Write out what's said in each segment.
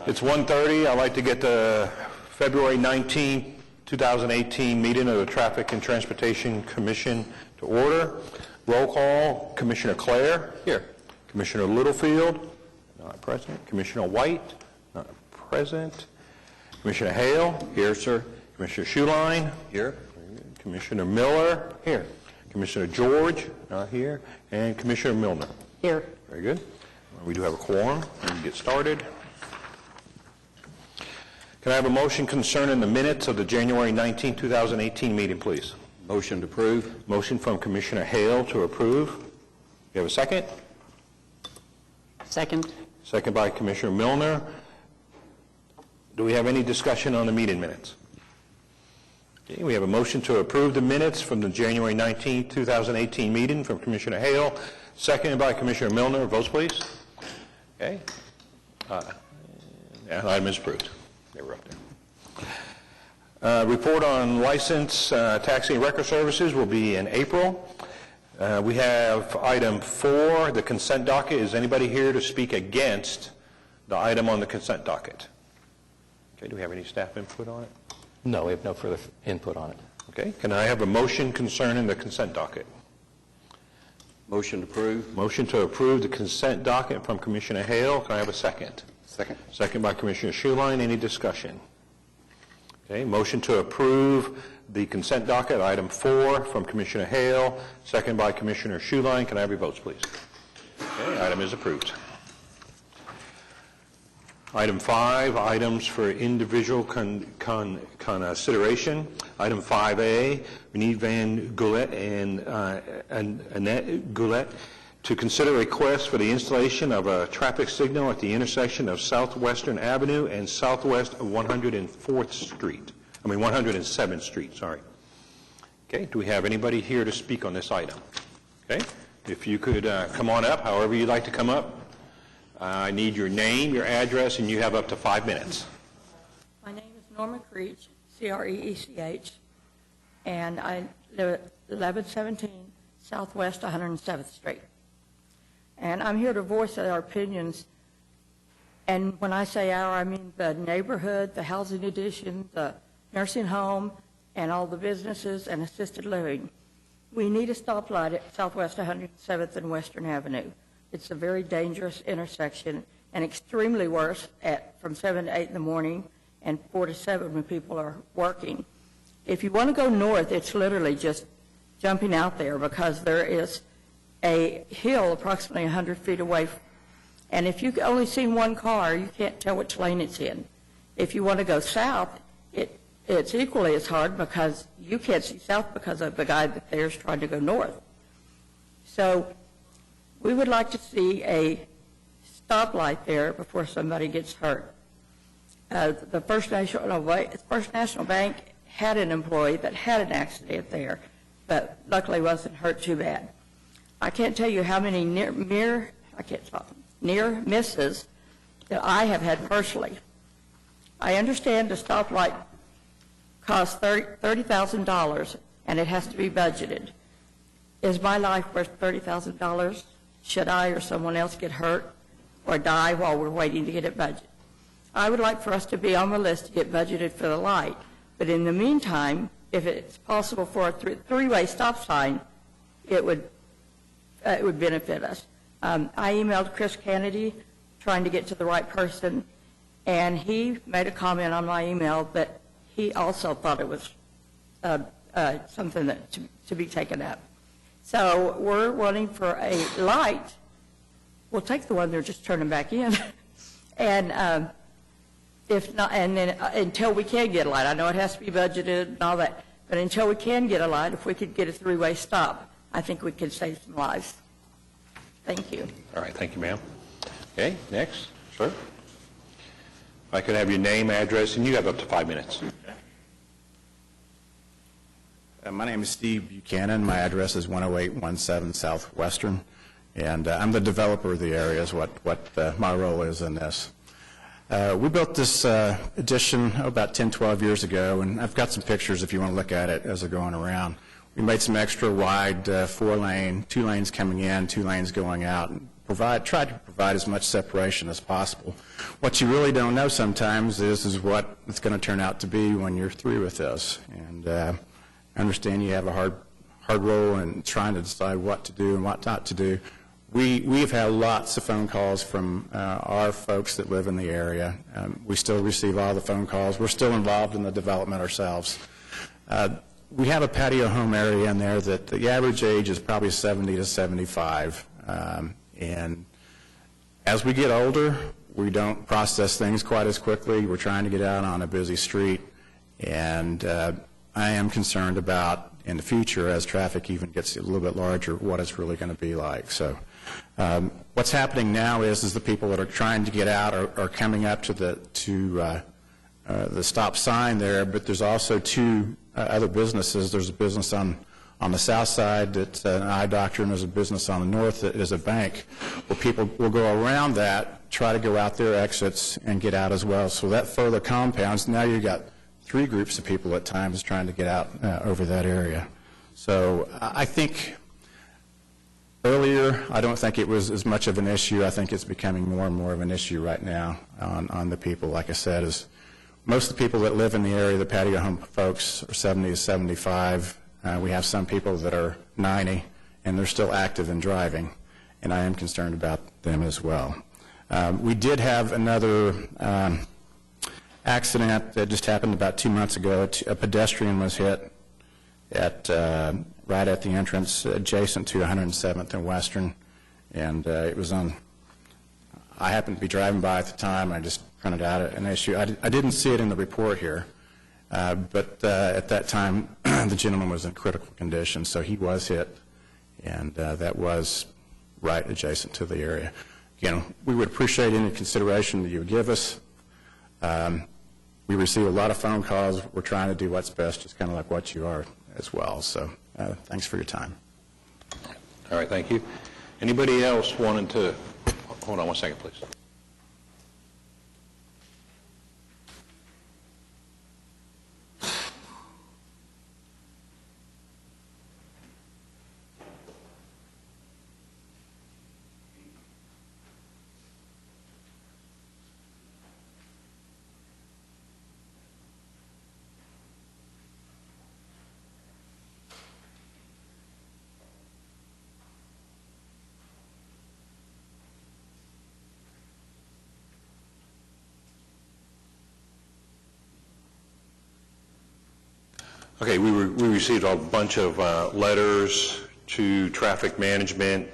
It's 1:30. I'd like to get the February 19, 2018 meeting of the Traffic and Transportation Commission to order. Roll call, Commissioner Clare. Here. Commissioner Littlefield, not present. Commissioner White, not present. Commissioner Hale. Here, sir. Commissioner Schuline. Here. Commissioner Miller. Here. Commissioner George, not here. And Commissioner Milner. Here. Very good. We do have a quorum. We can get started. Can I have a motion concerning the minutes of the January 19, 2018 meeting, please? Motion to approve. Motion from Commissioner Hale to approve. You have a second? Second. Second by Commissioner Milner. Do we have any discussion on the meeting minutes? Okay, we have a motion to approve the minutes from the January 19, 2018 meeting from Commissioner Hale, seconded by Commissioner Milner. Votes, please. Okay. Item is approved. They were up there. Report on license, taxi and record services will be in April. We have item 4, the consent docket. Is anybody here to speak against the item on the consent docket? Okay, do we have any staff input on it? No, we have no further input on it. Okay, can I have a motion concerning the consent docket? Motion to approve. Motion to approve the consent docket from Commissioner Hale. Can I have a second? Second. Second by Commissioner Schuline. Any discussion? Okay, motion to approve the consent docket, item 4 from Commissioner Hale, second by Commissioner Schuline. Can I have your votes, please? Okay, item is approved. Item 5, items for individual consideration. Item 5A, we need Van Goulet and Annette Goulet to consider requests for the installation of a traffic signal at the intersection of Southwestern Avenue and Southwest 107th Street, sorry. Okay, do we have anybody here to speak on this item? Okay, if you could come on up, however you'd like to come up. I need your name, your address, and you have up to 5 minutes. My name is Norma Creech, C-R-E-E-C-H, and I live at 1117 Southwest 107th Street. And I'm here to voice our opinions, and when I say our, I mean the neighborhood, the housing addition, the nursing home, and all the businesses and assisted living. We need a stoplight at Southwest 107th and Western Avenue. It's a very dangerous intersection and extremely worse from 7 to 8 in the morning and 4 to 7 when people are working. If you want to go north, it's literally just jumping out there because there is a hill approximately 100 feet away. And if you only see one car, you can't tell which lane it's in. If you want to go south, it's equally as hard because you can't see south because of the guy that there's trying to go north. So we would like to see a stoplight there before somebody gets hurt. The First National Bank had an employee that had an accident there, but luckily wasn't hurt too bad. I can't tell you how many near misses that I have had personally. I understand the stoplight costs $30,000 and it has to be budgeted. Is my life worth $30,000? Should I or someone else get hurt or die while we're waiting to get it budgeted? I would like for us to be on the list to get budgeted for the light. But in the meantime, if it's possible for a three-way stop sign, it would benefit us. I emailed Chris Kennedy trying to get to the right person, and he made a comment on my email that he also thought it was something that to be taken up. So we're wanting for a light. We'll take the one they're just turning back in. And if not, and then until we can get a light, I know it has to be budgeted and all that, but until we can get a light, if we could get a three-way stop, I think we could save some lives. Thank you. All right, thank you, ma'am. Okay, next, sir. If I could have your name, address, and you have up to 5 minutes. My name is Steve Buchanan. My address is 10817 Southwestern, and I'm the developer of the area is what my role is in this. We built this addition about 10, 12 years ago, and I've got some pictures if you want to look at it as they're going around. We made some extra wide 4-lane, 2 lanes coming in, 2 lanes going out, and try to provide as much separation as possible. What you really don't know sometimes is what it's going to turn out to be when you're through with this. And I understand you have a hard role in trying to decide what to do and what not to do. We've had lots of phone calls from our folks that live in the area. We still receive all the phone calls. We're still involved in the development ourselves. We have a patio home area in there that the average age is probably 70 to 75. And as we get older, we don't process things quite as quickly. We're trying to get out on a busy street. And I am concerned about, in the future, as traffic even gets a little bit larger, what it's really going to be like. So what's happening now is the people that are trying to get out are coming up to the stop sign there, but there's also two other businesses. There's a business on the south side that's an eye doctor, and there's a business on the north that is a bank, where people will go around that, try to go out their exits, and get out as well. So that further compounds. Now you've got three groups of people at times trying to get out over that area. So I think earlier, I don't think it was as much of an issue. I think it's becoming more and more of an issue right now on the people. Like I said, is most of the people that live in the area, the patio home folks, are 70 to 75. We have some people that are 90, and they're still active in driving, and I am concerned about them as well. We did have another accident that just happened about 2 months ago. A pedestrian was hit right at the entrance adjacent to 107th and Western, and it was on. I happened to be driving by at the time. I just printed out an issue. I didn't see it in the report here, but at that time the gentleman was in critical condition, so he was hit, and that was right adjacent to the area. Again, we would appreciate any consideration that you would give us. We receive a lot of phone calls. We're trying to do what's best, just kind of like what you are as well. So thanks for your time. All right, thank you. Anybody else wanting to, hold on one second, please. Okay, we received a bunch of letters to traffic management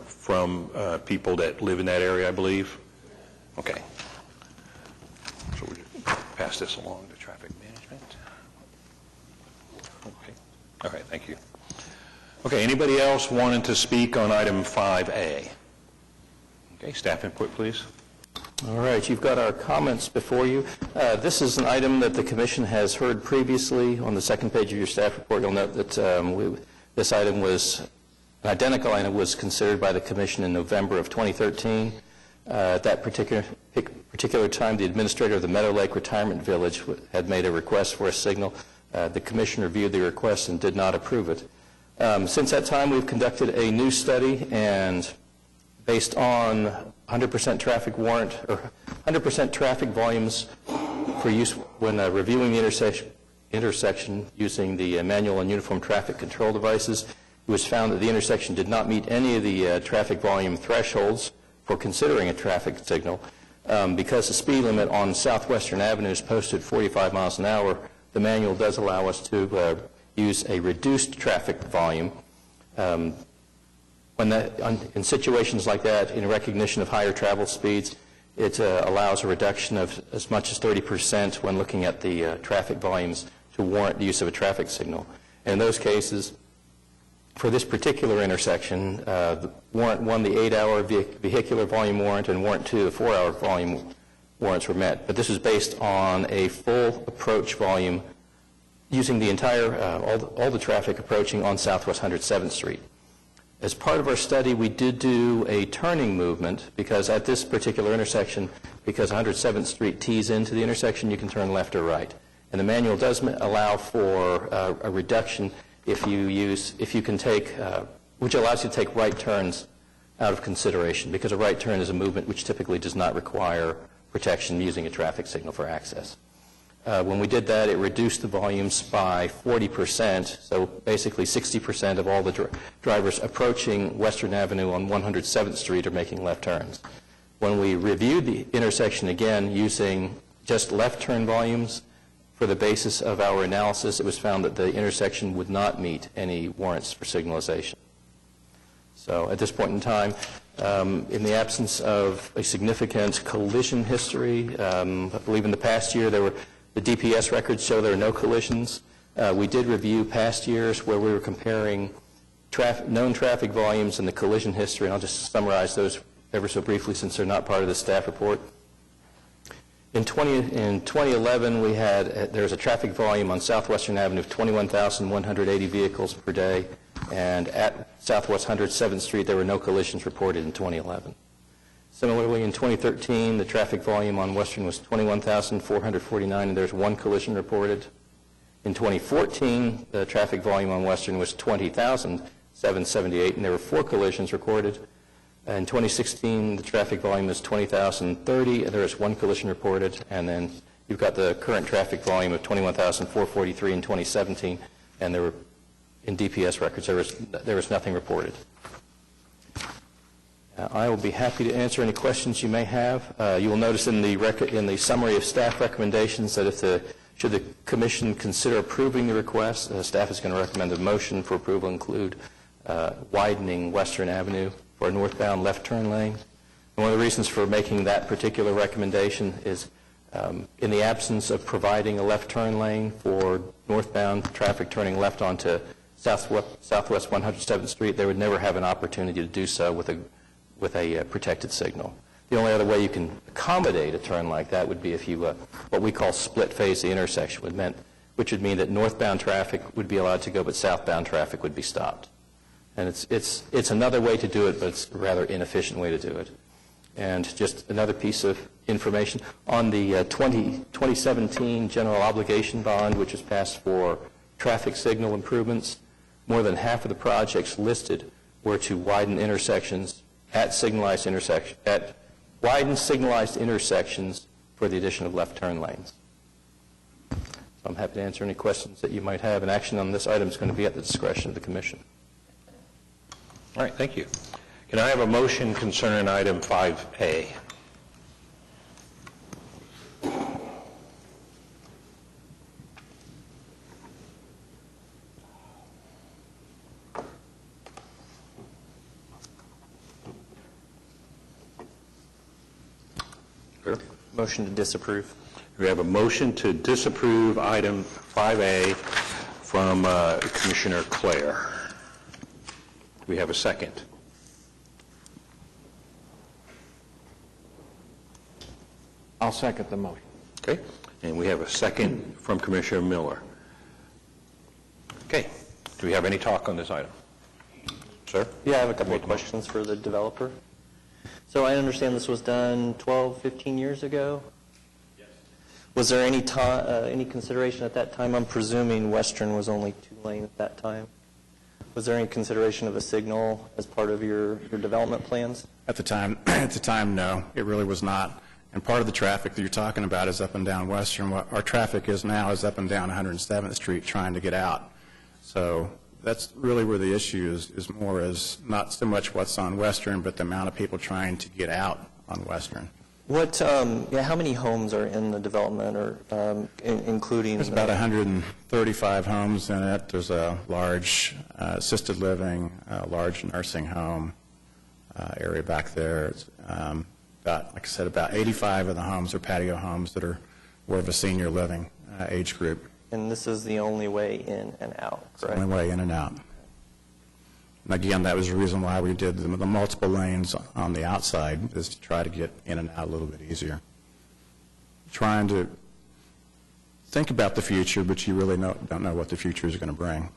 from people that live in that area, I believe. Okay. So we pass this along to traffic management. Okay. All right, thank you. Okay, anybody else wanting to speak on item 5A? Okay, staff input, please. All right, you've got our comments before you. This is an item that the Commission has heard previously. On the second page of your staff report, you'll note that this item was, an identical item was considered by the Commission in November of 2013. At that particular time, the administrator of the Meadow Lake Retirement Village had made a request for a signal. The Commission reviewed the request and did not approve it. Since that time, we've conducted a new study, and based on 100% traffic warrant, or 100% traffic volumes for use when reviewing the intersection using the manual and uniform traffic control devices, it was found that the intersection did not meet any of the traffic volume thresholds for considering a traffic signal. Because the speed limit on Southwestern Avenue is posted 45 miles an hour, the manual does allow us to use a reduced traffic volume. In situations like that, in recognition of higher travel speeds, it allows a reduction of as much as 30% when looking at the traffic volumes to warrant the use of a traffic signal. And in those cases, for this particular intersection, warrant 1, the 8-hour vehicular volume warrant, and warrant 2, the 4-hour volume warrants were met. But this is based on a full approach volume using the entire, all the traffic approaching on Southwest 107th Street. As part of our study, we did do a turning movement, because at this particular intersection, because 107th Street tees into the intersection, you can turn left or right. And the manual does allow for a reduction if you can take, which allows you to take right turns out of consideration, because a right turn is a movement which typically does not require protection using a traffic signal for access. When we did that, it reduced the volumes by 40%, so basically 60% of all the drivers approaching Western Avenue on 107th Street are making left turns. When we reviewed the intersection again using just left turn volumes for the basis of our analysis, it was found that the intersection would not meet any warrants for signalization. So at this point in time, in the absence of a significant collision history, I believe in the past year the DPS records show there are no collisions. We did review past years where we were comparing known traffic volumes and the collision history, and I'll just summarize those ever so briefly since they're not part of the staff report. In 2011, there was a traffic volume on Southwestern Avenue of 21,180 vehicles per day, and at Southwest 107th Street, there were no collisions reported in 2011. Similarly, in 2013, the traffic volume on Western was 21,449, and there's one collision reported. In 2014, the traffic volume on Western was 20,778, and there were 4 collisions recorded. In 2016, the traffic volume is 20,030, and there is 1 collision reported. And then you've got the current traffic volume of 21,443 in 2017, and there were, in DPS records, there was nothing reported. I will be happy to answer any questions you may have. You will notice in the summary of staff recommendations that should the commission consider approving the request, staff is going to recommend a motion for approval include widening Western Avenue for a northbound left turn lane. And one of the reasons for making that particular recommendation is in the absence of providing a left turn lane for northbound traffic turning left onto Southwest 107th Street, they would never have an opportunity to do so with a protected signal. The only other way you can accommodate a turn like that would be if you, what we call split phase the intersection, which would mean that northbound traffic would be allowed to go, but southbound traffic would be stopped. And it's another way to do it, but it's a rather inefficient way to do it. And just another piece of information, on the 2017 general obligation bond, which was passed for traffic signal improvements, more than half of the projects listed were to widen intersections at signalized intersections for the addition of left turn lanes. So I'm happy to answer any questions that you might have, and action on this item is going to be at the discretion of the Commission. All right, thank you. Can I have a motion concerning item 5A? Motion to disapprove. We have a motion to disapprove item 5A from Commissioner Clare. We have a second. I'll second the motion. Okay, and we have a second from Commissioner Miller. Okay, do we have any talk on this item? Sir? Yeah, I have a couple of questions for the developer. So I understand this was done 12, 15 years ago? Yes. Was there any consideration at that time? I'm presuming Western was only 2-lane at that time. Was there any consideration of a signal as part of your development plans? At the time, no, it really was not. And part of the traffic that you're talking about is up and down Western. What our traffic is now is up and down 107th Street trying to get out. So that's really where the issue is not so much what's on Western, but the amount of people trying to get out on Western. How many homes are in the development, or including? There's about 135 homes in it. There's a large assisted living, a large nursing home area back there. It's, like I said, about 85 of the homes are patio homes that are more of a senior living age group. And this is the only way in and out, correct? It's the only way in and out. And again, that was the reason why we did the multiple lanes on the outside, is to try to get in and out a little bit easier. Trying to think about the future, but you really don't know what the future is going to bring.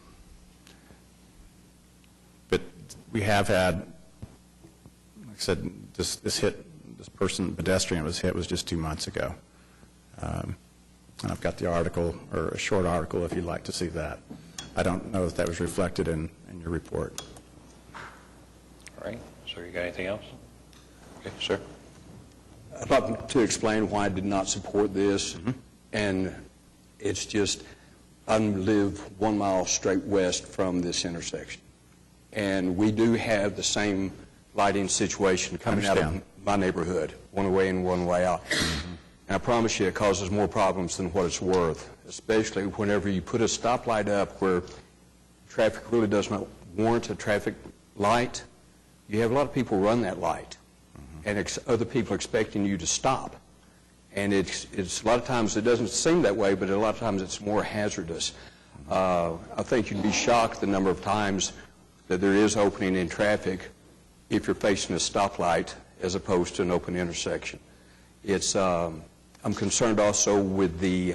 But we have had, like I said, this pedestrian was hit was just 2 months ago. And I've got the article, or a short article, if you'd like to see that. I don't know if that was reflected in your report. All All right, sir, you got anything else? Okay, sir? I'd like to explain why I did not support this, and it's just, I live 1 mile straight west from this intersection, and we do have the same lighting situation coming out of Understand. my neighborhood, one way in, one way out. And I promise you, it causes more problems than what it's worth, especially whenever you put a stoplight up where traffic really does not warrant a traffic light. You have a lot of people run that light, and other people expecting you to stop. And it's a lot of times it doesn't seem that way, but a lot of times it's more hazardous. I think you'd be shocked the number of times that there is opening in traffic if you're facing a stoplight as opposed to an open intersection. It's, I'm concerned also with the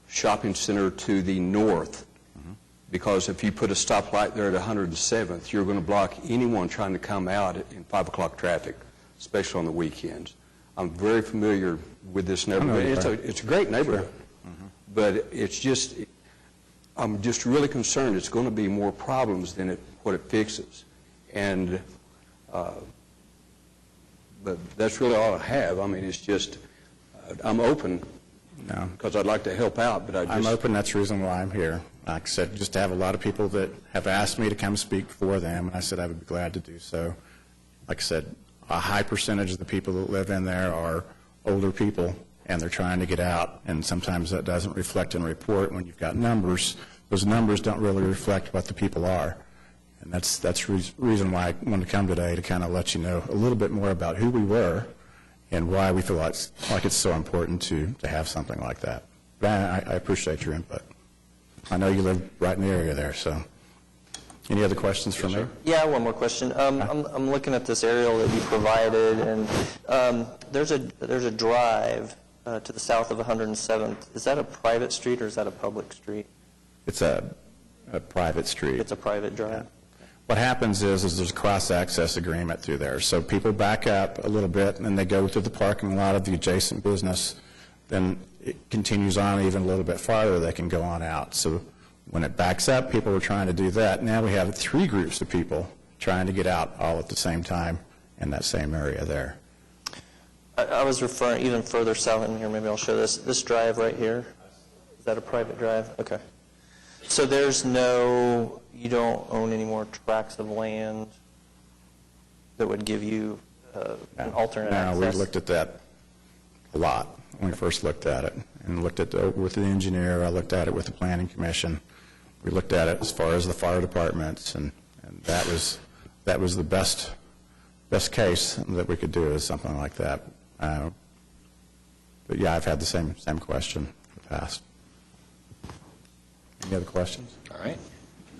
shopping center to the north, because if you put a stoplight there at 107th, you're going to block anyone trying to come out in 5 o'clock traffic, especially on the weekends. I'm very familiar with this neighborhood. It's a great neighborhood, but it's just, I'm just really concerned it's going to be more problems than what it fixes. And, but that's really all I have. I mean, it's just, I'm open No. because I'd like to help out, but I'm open, that's the reason why I'm here. Like I said, just to have a lot of people that have asked me to come speak for them, and I said I would be glad to do so. Like I said, a high percentage of the people that live in there are older people, and they're trying to get out, and sometimes that doesn't reflect in a report. When you've got numbers, those numbers don't really reflect what the people are. And that's the reason why I wanted to come today, to kind of let you know a little bit more about who we were and why we feel like it's so important to have something like that. But I appreciate your input. I know you live right in the area there, so. Any other questions for me? Yeah, one more question. I'm looking at this aerial that you provided, and there's a drive to the south of 107th. Is that a private street or is that a public street? It's a private street. It's a private drive. What happens is there's a cross-access agreement through there. So people back up a little bit, and then they go to the parking lot of the adjacent business. Then it continues on even a little bit farther. They can go on out. So when it backs up, people are trying to do that. Now we have 3 groups of people trying to get out all at the same time in that same area there. I was referring even further south in here. Maybe I'll show this drive right here. Is that a private drive? Okay. So there's no, you don't own any more tracts of land that would give you an alternate access? No, we looked at that a lot when we first looked at it, and looked at it with the engineer. I looked at it with the planning commission. We looked at it as far as the fire departments, and that was the best case that we could do, is something like that. But yeah, I've had the same question in the past. Any other questions? All right.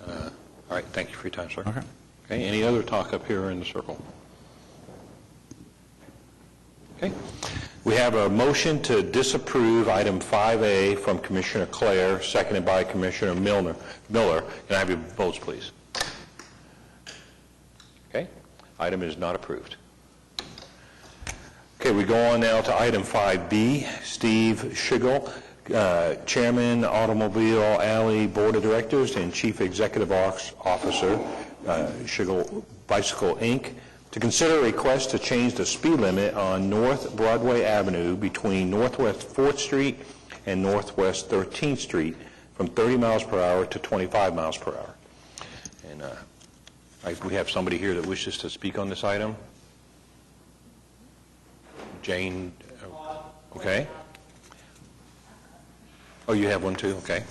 All right, thank you for your time, sir. Okay. Okay, any other talk up here in the circle? Okay. We have a motion to disapprove item 5A from Commissioner Clare, seconded by Commissioner Miller. Can I have your votes, please? Okay. Item is not approved. Okay, we go on now to item 5B. Steve Schigel, Chairman, Automobile Alley Board of Directors and Chief Executive Officer, Schigel Bicycle, Inc., to consider a request to change the speed limit on North Broadway Avenue between Northwest 4th Street and Northwest 13th Street from 30 miles per hour to 25 miles per hour. And we have somebody here that wishes to speak on this item. Jane, okay. Oh, you have one too? Okay.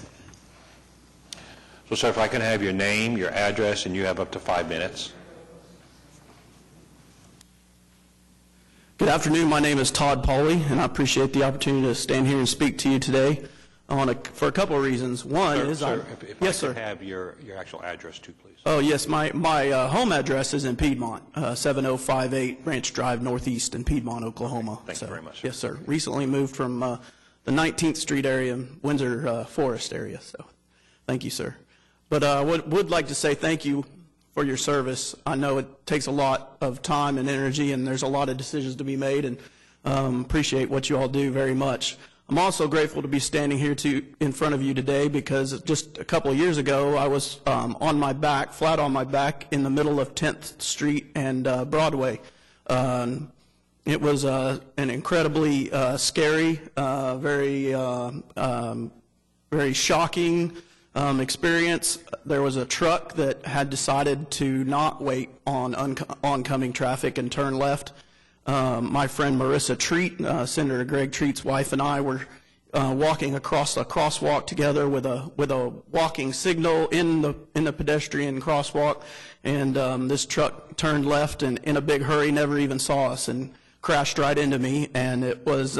So, sir, if I can have your name, your address, and you have up to 5 minutes. Good afternoon. My name is Todd Pauley, and I appreciate the opportunity to stand here and speak to you today for a couple of reasons. One is Sir, if yes, I could sir. have your actual address too, please. Oh, yes. My home address is in Piedmont, 7058 Branch Drive Northeast in Piedmont, Oklahoma. Thank you very much, sir. Yes, sir. Recently moved from the 19th Street area, Windsor Forest area. So, thank you, sir. But I would like to say thank you for your service. I know it takes a lot of time and energy, and there's a lot of decisions to be made, and appreciate what you all do very much. I'm also grateful to be standing here in front of you today because just a couple of years ago, I was on my back, flat on my back, in the middle of 10th Street and Broadway. It was an incredibly scary, very shocking experience. There was a truck that had decided to not wait on oncoming traffic and turn left. My friend Marissa Treat, Senator Greg Treat's wife, and I were walking across a crosswalk together with a walking signal in the pedestrian crosswalk, and this truck turned left and in a big hurry, never even saw us, and crashed right into me. And it was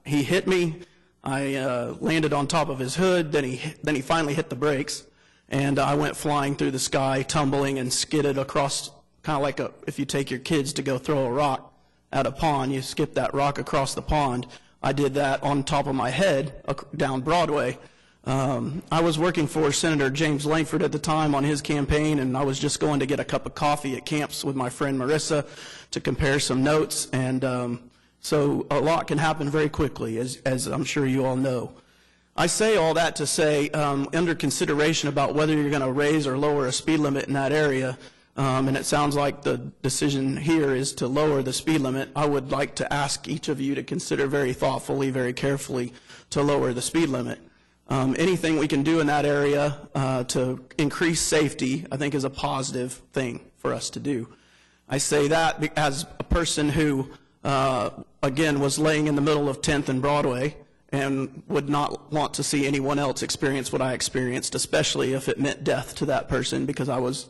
he hit me. I landed on top of his hood. Then he finally hit the brakes, and I went flying through the sky, tumbling and skidded across, kind of like if you take your kids to go throw a rock at a pond, you skip that rock across the pond. I did that on top of my head down Broadway. I was working for Senator James Langford at the time on his campaign, and I was just going to get a cup of coffee at Camps with my friend Marissa to compare some notes, and so a lot can happen very quickly, as I'm sure you all know. I say all that to say, under consideration about whether you're going to raise or lower a speed limit in that area, and it sounds like the decision here is to lower the speed limit, I would like to ask each of you to consider very thoughtfully, very carefully, to lower the speed limit. Anything we can do in that area to increase safety, I think, is a positive thing for us to do. I say that as a person who, again, was laying in the middle of 10th and Broadway and would not want to see anyone else experience what I experienced, especially if it meant death to that person, because I was,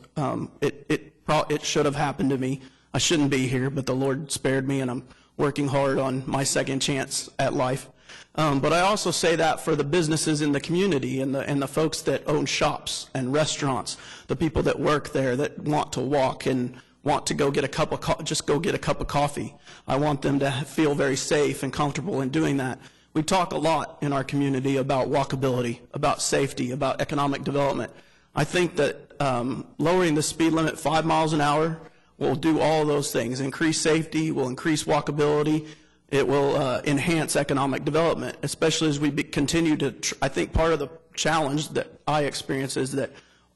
it should have happened to me. I shouldn't be here, but the Lord spared me, and I'm working hard on my second chance at life. But I also say that for the businesses in the community and the folks that own shops and restaurants, the people that work there that want to walk and want to go get a cup of just go get a cup of coffee. I want them to feel very safe and comfortable in doing that. We talk a lot in our community about walkability, about safety, about economic development. I think that lowering the speed limit 5 miles an hour will do all of those things. Increase safety, will increase walkability. It will enhance economic development, especially as we continue to, I think part of the challenge that I experience is that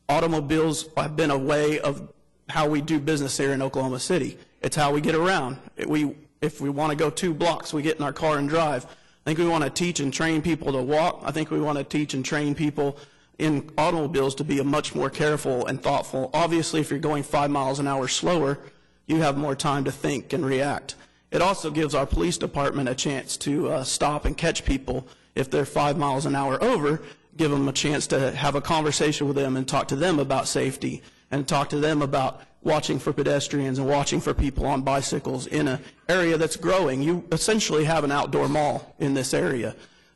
automobiles have been a way of how we do business here in Oklahoma City. It's how we get around. If we want to go 2 blocks, we get in our car and drive. I think we want to teach and train people to walk. I think we want to teach and train people in automobiles to be much more careful and thoughtful. Obviously, if you're going 5 miles an hour slower, you have more time to think and react. It also gives our police department a chance to stop and catch people if they're 5 miles an hour over, give them a chance to have a conversation with them and talk to them about safety and talk to them about watching for pedestrians and watching for people on bicycles in an area that's growing. You essentially have an outdoor mall in this area.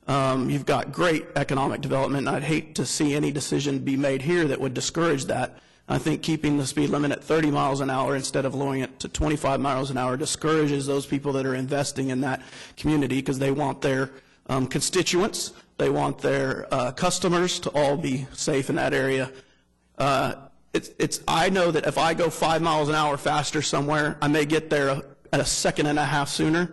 You've got great economic development, and I'd hate to see any decision be made here that would discourage that. I think keeping the speed limit at 30 miles an hour instead of lowering it to 25 miles an hour discourages those people that are investing in that community because they want their constituents, they want their customers to all be safe in that area. I know that if I go 5 miles an hour faster somewhere, I may get there at a second and a half sooner.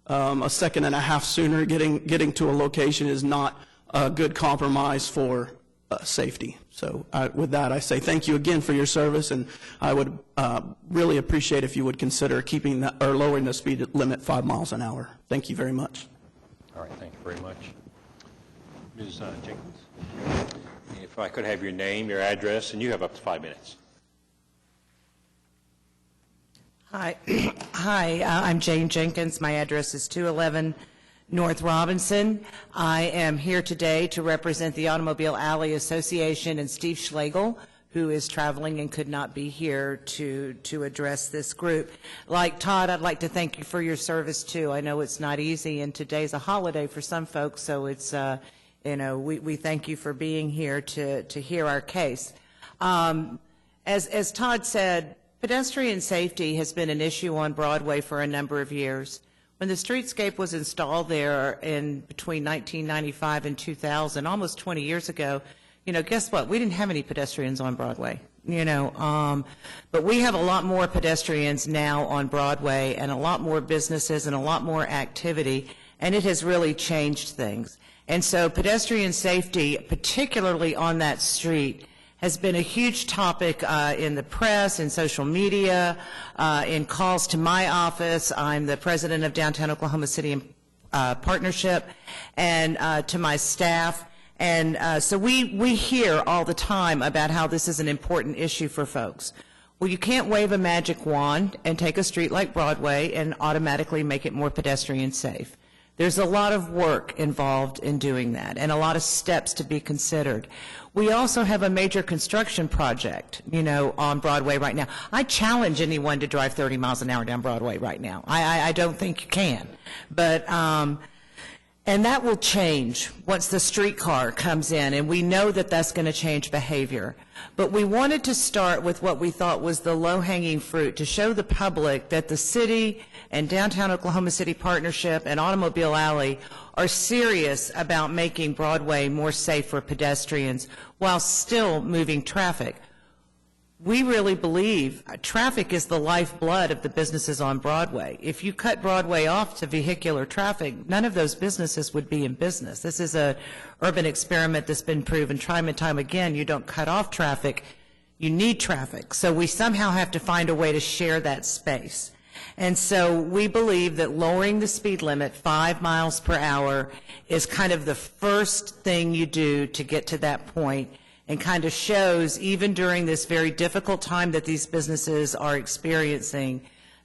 A second and a half sooner getting to a location is not a good compromise for safety. So with that, I say thank you again for your service, and I would really appreciate if you would consider keeping that, or lowering the speed limit 5 miles an hour. Thank you very much. All right, thank you very much. Ms. Jenkins, if I could have your name, your address, and you have up to 5 minutes. Hi, I'm Jane Jenkins. My address is 211 North Robinson. I am here today to represent the Automobile Alley Association and Steve Schlegel, who is traveling and could not be here to address this group. Like Todd, I'd like to thank you for your service too. I know it's not easy, and today's a holiday for some folks, so it's we thank you for being here to hear our case. As Todd said, pedestrian safety has been an issue on Broadway for a number of years. When the streetscape was installed there in between 1995 and 2000, almost 20 years ago, guess what? We didn't have any pedestrians on Broadway, but we have a lot more pedestrians now on Broadway and a lot more businesses and a lot more activity. and it has really changed things. And so pedestrian safety, particularly on that street, has been a huge topic in the press, in social media, in calls to my office. I'm the president of Downtown Oklahoma City Partnership, and to my staff. And so we hear all the time about how this is an important issue for folks. Well, you can't wave a magic wand and take a street like Broadway and automatically make it more pedestrian safe. There's a lot of work involved in doing that and a lot of steps to be considered. We also have a major construction project, on Broadway right now. I challenge anyone to drive 30 miles an hour down Broadway right now. I don't think you can. But, and that will change once the streetcar comes in, and we know that that's going to change behavior. But we wanted to start with what we thought was the low-hanging fruit, to show the public that the city and Downtown Oklahoma City Partnership and Automobile Alley are serious about making Broadway more safe for pedestrians while still moving traffic. We really believe traffic is the lifeblood of the businesses on Broadway. If you cut Broadway off to vehicular traffic, none of those businesses would be in business. This is an urban experiment that's been proven time and time again. You don't cut off traffic, you need traffic. So we somehow have to find a way to share that space. And so we believe that lowering the speed limit 5 miles per hour is kind of the first thing you do to get to that point, and kind of shows, even during this very difficult time that these businesses are experiencing,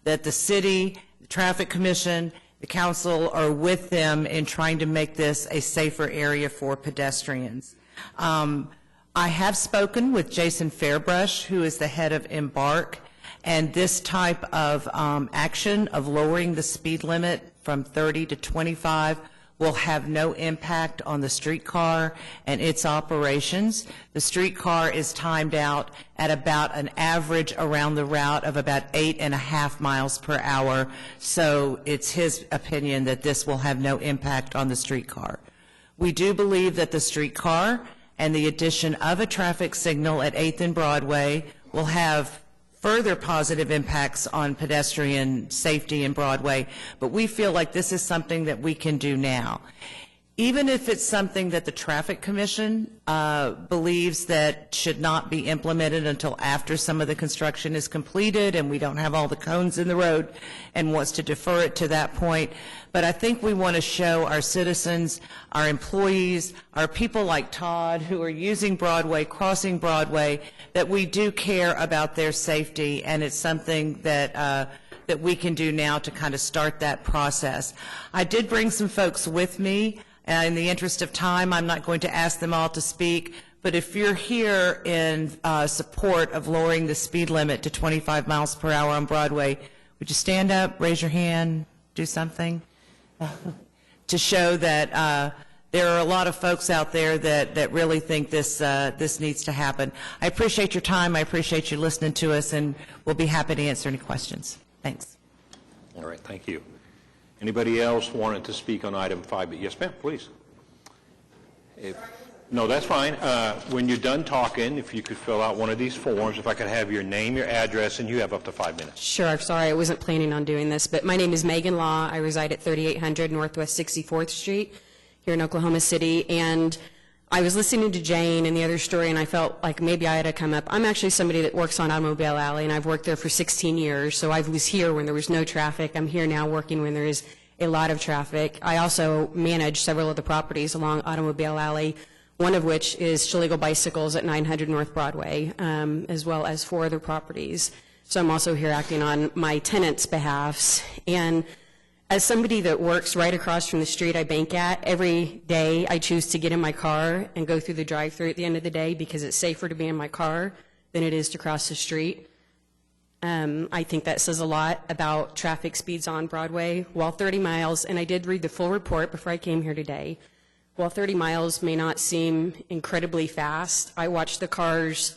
that the city, the Traffic Commission, the council are with them in trying to make this a safer area for pedestrians. I have spoken with Jason Fairbrush, who is the head of Embark, and this type of action of lowering the speed limit from 30 to 25 will have no impact on the streetcar and its operations. The streetcar is timed out at about an average around the route of about 8.5 miles per hour, so it's his opinion that this will have no impact on the streetcar. We do believe that the streetcar and the addition of a traffic signal at 8th and Broadway will have further positive impacts on pedestrian safety in Broadway, but we feel like this is something that we can do now. Even if it's something that the Traffic Commission believes that should not be implemented until after some of the construction is completed and we don't have all the cones in the road and wants to defer it to that point. But I think we want to show our citizens, our employees, our people like Todd who are using Broadway, crossing Broadway, that we do care about their safety, and it's something that that we can do now to kind of start that process. I did bring some folks with me. In the interest of time, I'm not going to ask them all to speak, but if you're here in support of lowering the speed limit to 25 miles per hour on Broadway, would you stand up, raise your hand, do something to show that there are a lot of folks out there that really think this needs to happen. I appreciate your time. I appreciate you listening to us, and we'll be happy to answer any questions. Thanks. All right, thank you. Anybody else wanted to speak on item 5? Yes, ma'am, please. No, that's fine. When you're done talking, if you could fill out one of these forms, if I could have your name, your address, and you have up to 5 minutes. Sure. I'm sorry. I wasn't planning on doing this, but my name is Megan Law. I reside at 3800 Northwest 64th Street here in Oklahoma City, and I was listening to Jane and the other story, and I felt like maybe I had to come up. I'm actually somebody that works on Automobile Alley, and I've worked there for 16 years, so I was here when there was no traffic. I'm here now working when there is a lot of traffic. I also manage several of the properties along Automobile Alley, one of which is Schlegel Bicycles at 900 North Broadway, as well as 4 other properties. So I'm also here acting on my tenants' behalfs. And as somebody that works right across from the street I bank at, every day I choose to get in my car and go through the drive-thru at the end of the day because it's safer to be in my car than it is to cross the street. I think that says a lot about traffic speeds on Broadway. While 30 miles, and I did read the full report before I came here today, while 30 miles may not seem incredibly fast, I watch the cars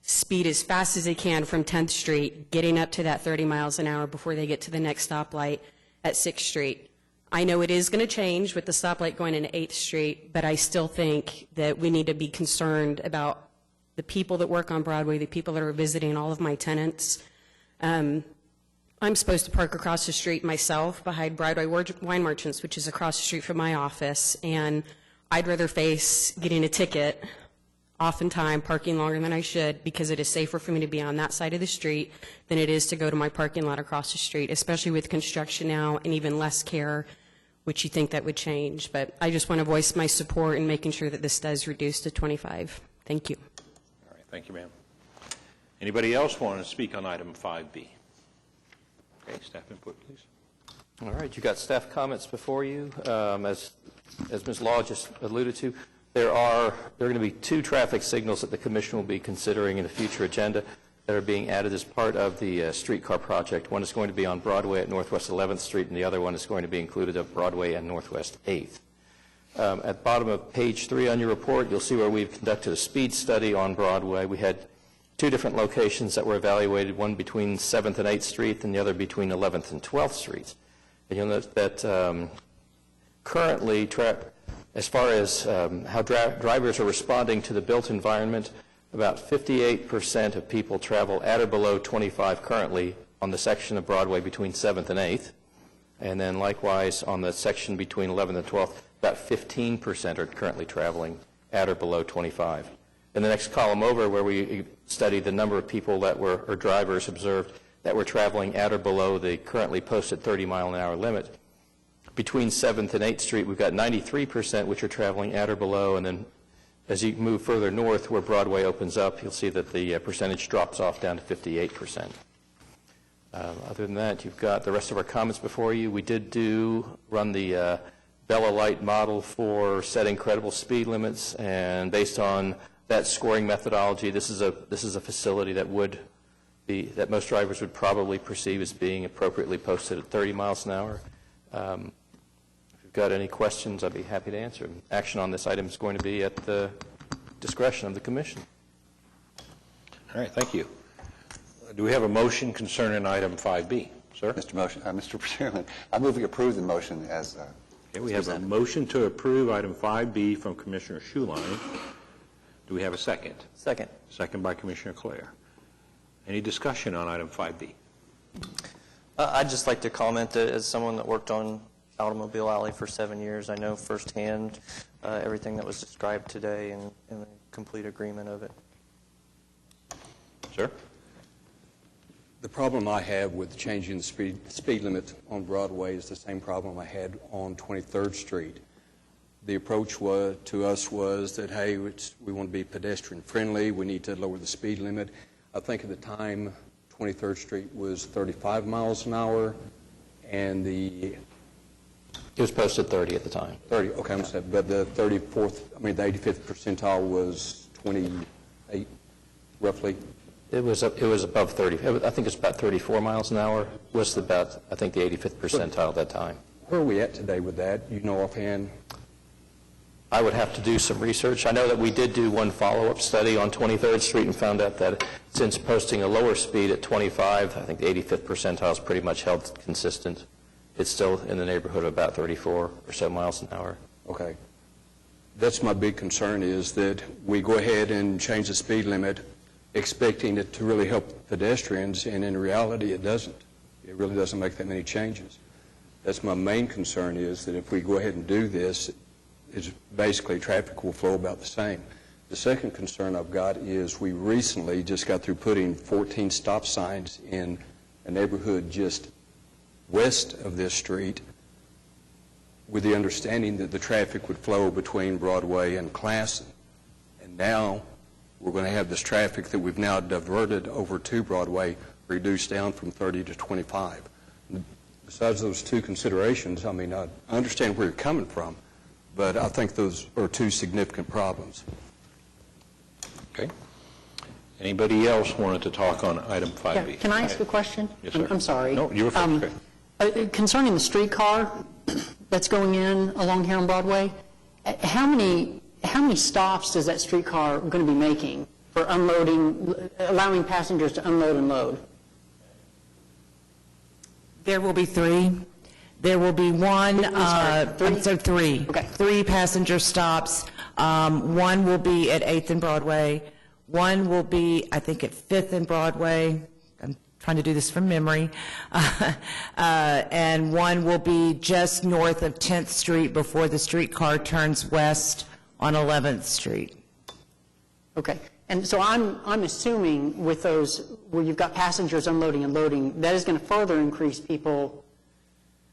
speed as fast as they can from 10th Street, getting up to that 30 miles an hour before they get to the next stoplight at 6th Street. I know it is going to change with the stoplight going into 8th Street, but I still think that we need to be concerned about the people that work on Broadway, the people that are visiting, all of my tenants. I'm supposed to park across the street myself behind Broadway Wine Merchants, which is across the street from my office, and I'd rather face getting a ticket, oftentimes parking longer than I should, because it is safer for me to be on that side of the street than it is to go to my parking lot across the street, especially with construction now and even less care, which you think that would change. But I just want to voice my support in making sure that this does reduce to 25. Thank you. All right, thank you, ma'am. Anybody else want to speak on item 5B? Okay, staff input, please. All right, you got staff comments before you. As Ms. Law just alluded to, there are going to be 2 traffic signals that the commission will be considering in a future agenda that are being added as part of the streetcar project. One is going to be on Broadway at Northwest 11th Street, and the other one is going to be included at Broadway and Northwest 8th. At the bottom of page 3 on your report, you'll see where we've conducted a speed study on Broadway. We had 2 different locations that were evaluated, one between 7th and 8th Street and the other between 11th and 12th Streets. And you'll note that currently, as far as how drivers are responding to the built environment, about 58% of people travel at or below 25 currently on the section of Broadway between 7th and 8th. And then likewise on the section between 11th and 12th, about 15% are currently traveling at or below 25. In the next column over, where we studied the number of people that were, or drivers observed, that were traveling at or below the currently posted 30-mile-an-hour limit, between 7th and 8th Street, we've got 93% which are traveling at or below, and then as you move further north where Broadway opens up, you'll see that the percentage drops off down to 58%. Other than that, you've got the rest of our comments before you. We did run the Bella Light model for setting credible speed limits, and based on that scoring methodology, this is a facility that most drivers would probably perceive as being appropriately posted at 30 miles an hour. If you've got any questions, I'd be happy to answer them. Action on this item is going to be at the discretion of the commission. All right, thank you. Do we have a motion concerning item 5B? Sir? Mr. Chairman, I move we approve the motion as Okay, we have a motion to approve item 5B from Commissioner Schuline. Do we have a second? Second. Second by Commissioner Clare. Any discussion on item 5B? I'd just like to comment that as someone that worked on Automobile Alley for 7 years, I know firsthand everything that was described today and in complete agreement of it. Sir? The problem I have with changing the speed limit on Broadway is the same problem I had on 23rd Street. The approach to us was that, hey, we want to be pedestrian friendly, we need to lower the speed limit. I think at the time 23rd Street was 35 miles an hour, and It was posted 30 at the time. 30, okay, I'm sorry, but the 85th percentile was 28, roughly. It was above 30. I think it's about 34 miles an hour was about, I think, the 85th percentile at that time. Where are we at today with that? You know offhand? I would have to do some research. I know that we did do one follow-up study on 23rd Street and found out that since posting a lower speed at 25, I think the 85th percentile is pretty much held consistent. It's still in the neighborhood of about 34 or so miles an hour. Okay. That's my big concern, is that we go ahead and change the speed limit expecting it to really help pedestrians, and in reality it doesn't. It really doesn't make that many changes. That's my main concern, is that if we go ahead and do this, it's basically traffic will flow about the same. The second concern I've got is we recently just got through putting 14 stop signs in a neighborhood just west of this street with the understanding that the traffic would flow between Broadway and Classen. And now we're going to have this traffic that we've now diverted over to Broadway reduced down from 30 to 25. Besides those 2 considerations, I mean, I understand where you're coming from, but I think those are 2 significant problems. Okay. Anybody else wanted to talk on item 5B? Yeah, can I ask a question? Yes, sir. I'm sorry. No, you were first. Concerning the streetcar that's going in along here on Broadway, how many stops is that streetcar going to be making for unloading, allowing passengers to unload and load? There will be 3. There will be one, sorry, 3? 3. Okay. 3 passenger stops. One will be at 8th and Broadway. One will be, I think, at 5th and Broadway. I'm trying to do this from memory, and one will be just north of 10th Street before the streetcar turns west on 11th Street. Okay. And so I'm assuming with those, where you've got passengers unloading and loading, that is going to further increase people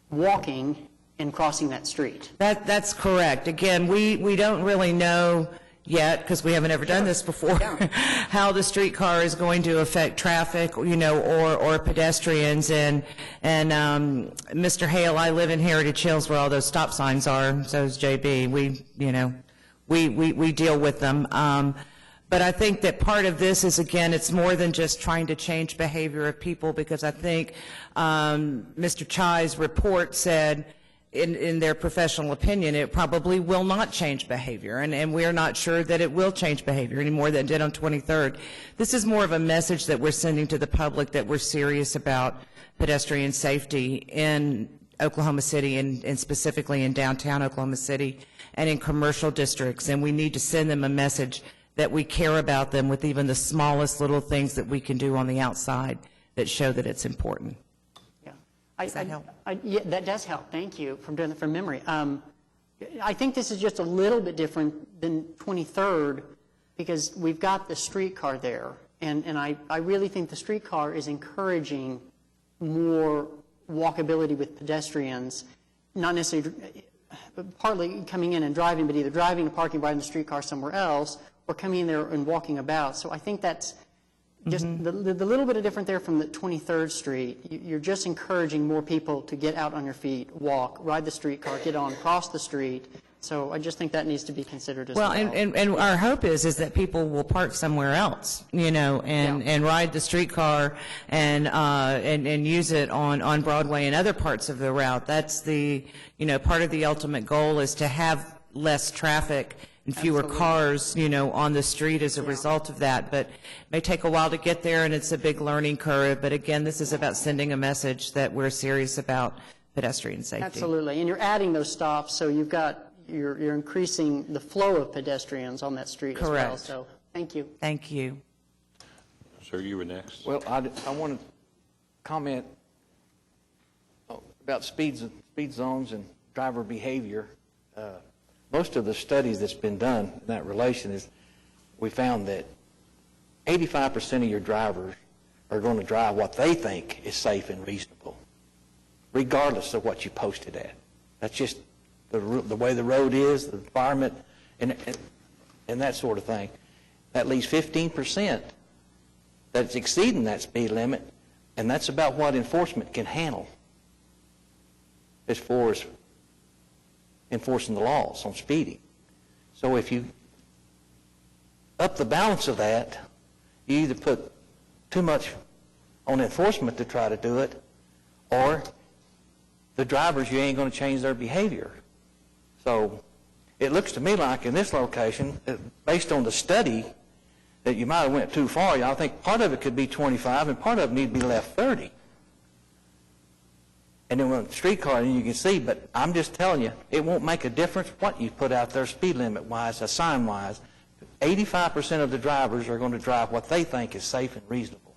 walking and crossing that street. That's correct. Again, we don't really know yet, because we haven't ever done this before, how the streetcar is going to affect traffic, or pedestrians. And Mr. Hale, I live in Heritage Hills where all those stop signs are, so does JB. We deal with them. But I think that part of this is, again, it's more than just trying to change behavior of people, because I think Mr. Chai's report said, in their professional opinion, it probably will not change behavior, and we're not sure that it will change behavior any more than it did on 23rd. This is more of a message that we're sending to the public that we're serious about pedestrian safety in Oklahoma City, and specifically in downtown Oklahoma City and in commercial districts, and we need to send them a message that we care about them with even the smallest little things that we can do on the outside that show that it's important. Does that help? Yeah, that does help. Thank you for doing it from memory. I think this is just a little bit different than 23rd, because we've got the streetcar there, and I really think the streetcar is encouraging more walkability with pedestrians, not necessarily partly coming in and driving, but either driving and parking by in the streetcar somewhere else, or coming in there and walking about. So I think that's just the little bit of different there from the 23rd Street. You're just encouraging more people to get out on your feet, walk, ride the streetcar, get on, cross the street. So I just think that needs to be considered as well. Well, and our hope is that people will park somewhere else, and ride the streetcar and use it on Broadway and other parts of the route. That's the, part of the ultimate goal is to have less traffic and fewer cars, on the street as a result of that. But it may take a while to get there, and it's a big learning curve. But again, this is about sending a message that we're serious about pedestrian safety. Absolutely. And you're adding those stops, so you're increasing the flow of pedestrians on that street as well. So thank you. Thank you. Sir, you were next. Well, I want to comment about speed zones and driver behavior. Most of the studies that's been done in that relation is we found that 85% of your drivers are going to drive what they think is safe and reasonable, regardless of what you posted at. That's just the way the road is, the environment, and that sort of thing. That leaves 15% that's exceeding that speed limit, and that's about what enforcement can handle as far as enforcing the laws on speeding. So if you up the balance of that, you either put too much on enforcement to try to do it, or the drivers, you ain't going to change their behavior. So it looks to me like in this location, based on the study, that you might have went too far. I think part of it could be 25 and part of it need to be left 30. And then with the streetcar, and you can see, but I'm just telling you, it won't make a difference what you put out there speed limit-wise, a sign-wise. 85% of the drivers are going to drive what they think is safe and reasonable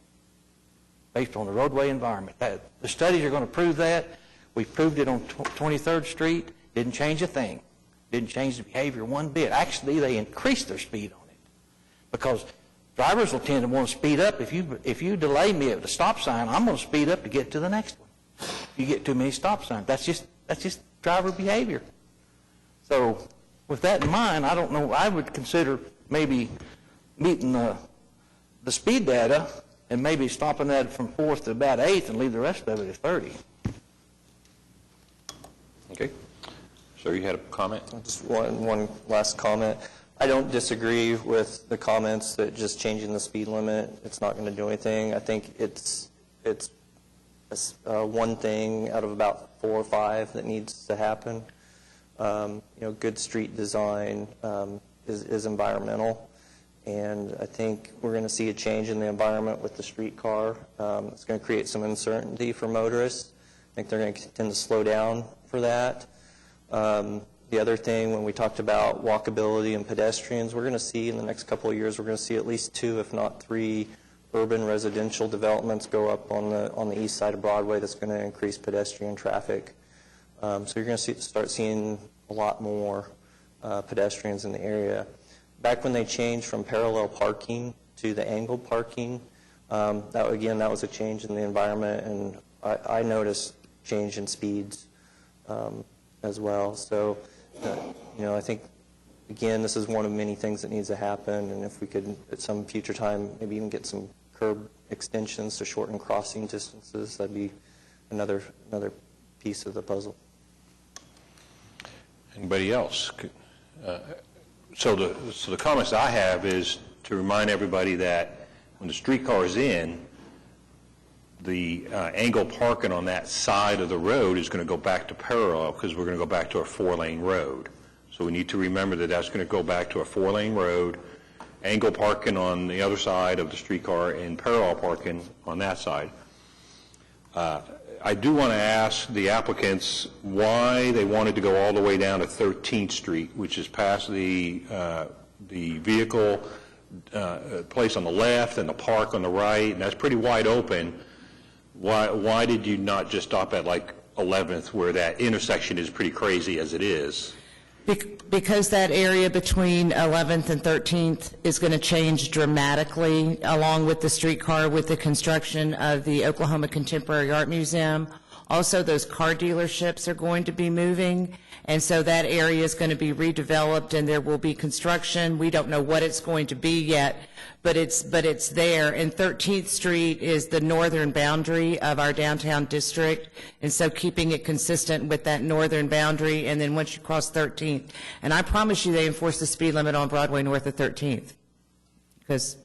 based on the roadway environment. The studies are going to prove that. We proved it on 23rd Street. Didn't change a thing. Didn't change the behavior one bit. Actually, they increased their speed on it because drivers will tend to want to speed up. If you delay me at the stop sign, I'm going to speed up to get to the next one. You get too many stop signs. That's just driver behavior. So with that in mind, I don't know. I would consider maybe meeting the speed data and maybe stopping that from 4th to about 8th and leave the rest of it at 30. Okay. Sir, you had a comment? Just one last comment. I don't disagree with the comments that just changing the speed limit, it's not going to do anything. I think it's one thing out of about 4 or 5 that needs to happen. Good street design is environmental, and I think we're going to see a change in the environment with the streetcar. It's going to create some uncertainty for motorists. I think they're going to tend to slow down for that. The other thing, when we talked about walkability and pedestrians, we're going to see in the next couple of years, we're going to see at least 2, if not 3, urban residential developments go up on the east side of Broadway that's going to increase pedestrian traffic. So you're going to start seeing a lot more pedestrians in the area. Back when they changed from parallel parking to the angled parking, that was a change in the environment, and I noticed change in speeds as well. So, I think, again, this is one of many things that needs to happen, and if we could, at some future time, maybe even get some curb extensions to shorten crossing distances, that'd be another piece of the puzzle. Anybody else? So the comments I have is to remind everybody that when the streetcar is in, the angle parking on that side of the road is going to go back to parallel because we're going to go back to a 4-lane road. So we need to remember that that's going to go back to a 4-lane road, angle parking on the other side of the streetcar, and parallel parking on that side. I do want to ask the applicants why they wanted to go all the way down to 13th Street, which is past the vehicle place on the left and the park on the right, and that's pretty wide open. Why did you not just stop at like 11th, where that intersection is pretty crazy as it is? Because that area between 11th and 13th is going to change dramatically, along with the streetcar, with the construction of the Oklahoma Contemporary Art Museum. Also, those car dealerships are going to be moving, and so that area is going to be redeveloped, and there will be construction. We don't know what it's going to be yet, but it's there. And 13th Street is the northern boundary of our downtown district, and so keeping it consistent with that northern boundary, and then once you cross 13th. And I promise you they enforce the speed limit on Broadway north of 13th. Because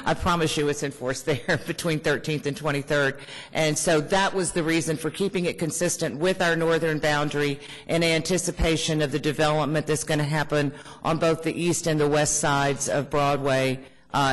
I promise you it's enforced there between 13th and 23rd. And so that was the reason for keeping it consistent with our northern boundary in anticipation of the development that's going to happen on both the east and the west sides of Broadway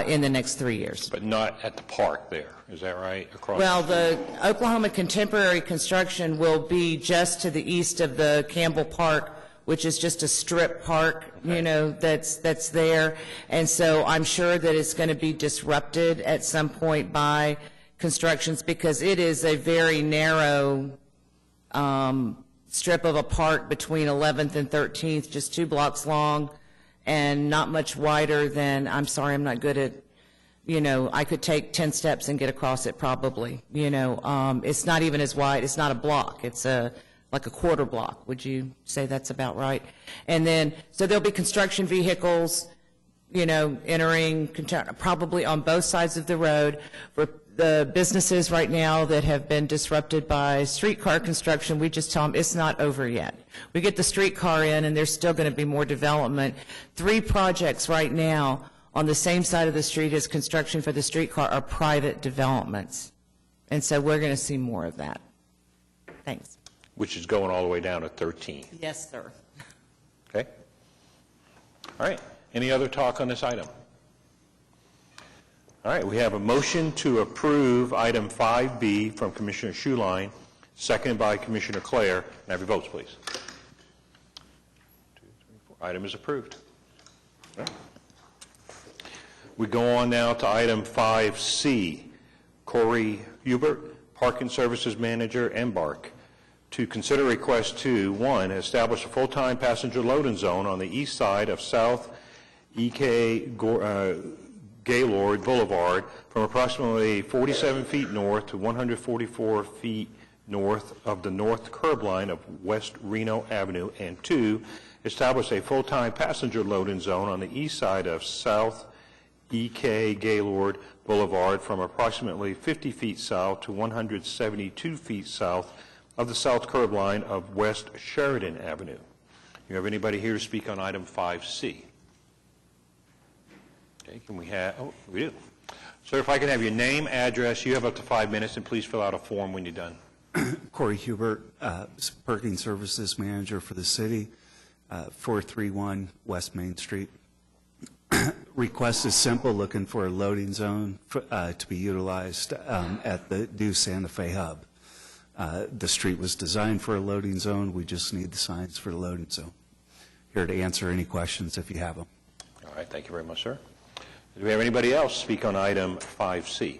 in the next 3 years. But not at the park there, is that right? Well, the Oklahoma Contemporary construction will be just to the east of the Campbell Park, which is just a strip park, that's there. And so I'm sure that it's going to be disrupted at some point by constructions because it is a very narrow strip of a park between 11th and 13th, just 2 blocks long and not much wider than, I'm sorry, I'm not good at, I could take 10 steps and get across it probably. It's not even as wide, it's not a block, it's like a quarter block. Would you say that's about right? And then, so there'll be construction vehicles, entering probably on both sides of the road. For the businesses right now that have been disrupted by streetcar construction, we just tell them it's not over yet. We get the streetcar in and there's still going to be more development. 3 projects right now on the same side of the street as construction for the streetcar are private developments. And so we're going to see more of that. Thanks. Which is going all the way down to 13. Yes, sir. Okay. All right. Any other talk on this item? All right. We have a motion to approve item 5B from Commissioner Schuline, seconded by Commissioner Clare. Can I have your votes, please? 2, 3, 4. Item is approved. All right. We go on now to item 5C. Corey Hubert, Parking Services Manager, Embark. To consider request to, 1, establish a full-time passenger loading zone on the east side of South E.K. Gaylord Boulevard from approximately 47 feet north to 144 feet north of the north curb line of West Reno Avenue, and 2, establish a full-time passenger loading zone on the east side of South E.K. Gaylord Boulevard from approximately 50 feet south to 172 feet south of the south curb line of West Sheridan Avenue. You have anybody here to speak on item 5C? Okay, can we have, oh, we do. Sir, if I can have your name, address, you have up to 5 minutes, and please fill out a form when you're done. Corey Hubert, Parking Services Manager for the city, 431 West Main Street. Request is simple, looking for a loading zone to be utilized at the new Santa Fe hub. The street was designed for a loading zone. We just need the signs for the loading zone. Here to answer any questions if you have them. All right, thank you very much, sir. Do we have anybody else speak on item 5C?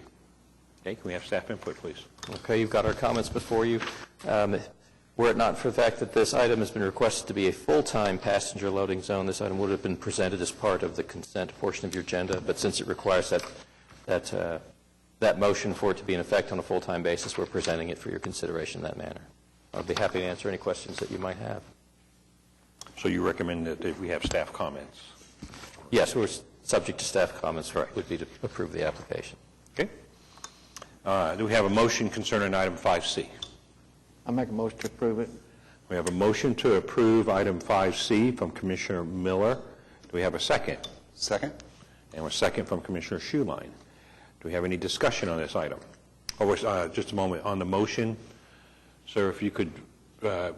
Okay, can we have staff input, please? Okay, you've got our comments before you. Were it not for the fact that this item has been requested to be a full-time passenger loading zone, this item would have been presented as part of the consent portion of your agenda, but since it requires that motion for it to be in effect on a full-time basis, we're presenting it for your consideration in that manner. I'll be happy to answer any questions that you might have. So you recommend that we have staff comments? Yes, we're subject to staff comments, would be to approve the application. Okay. Do we have a motion concerning item 5C? I make a motion to approve it. We have a motion to approve item 5C from Commissioner Miller. Do we have a second? Second? And a second from Commissioner Schuline. Do we have any discussion on this item? Or just a moment, on the motion, sir, if you could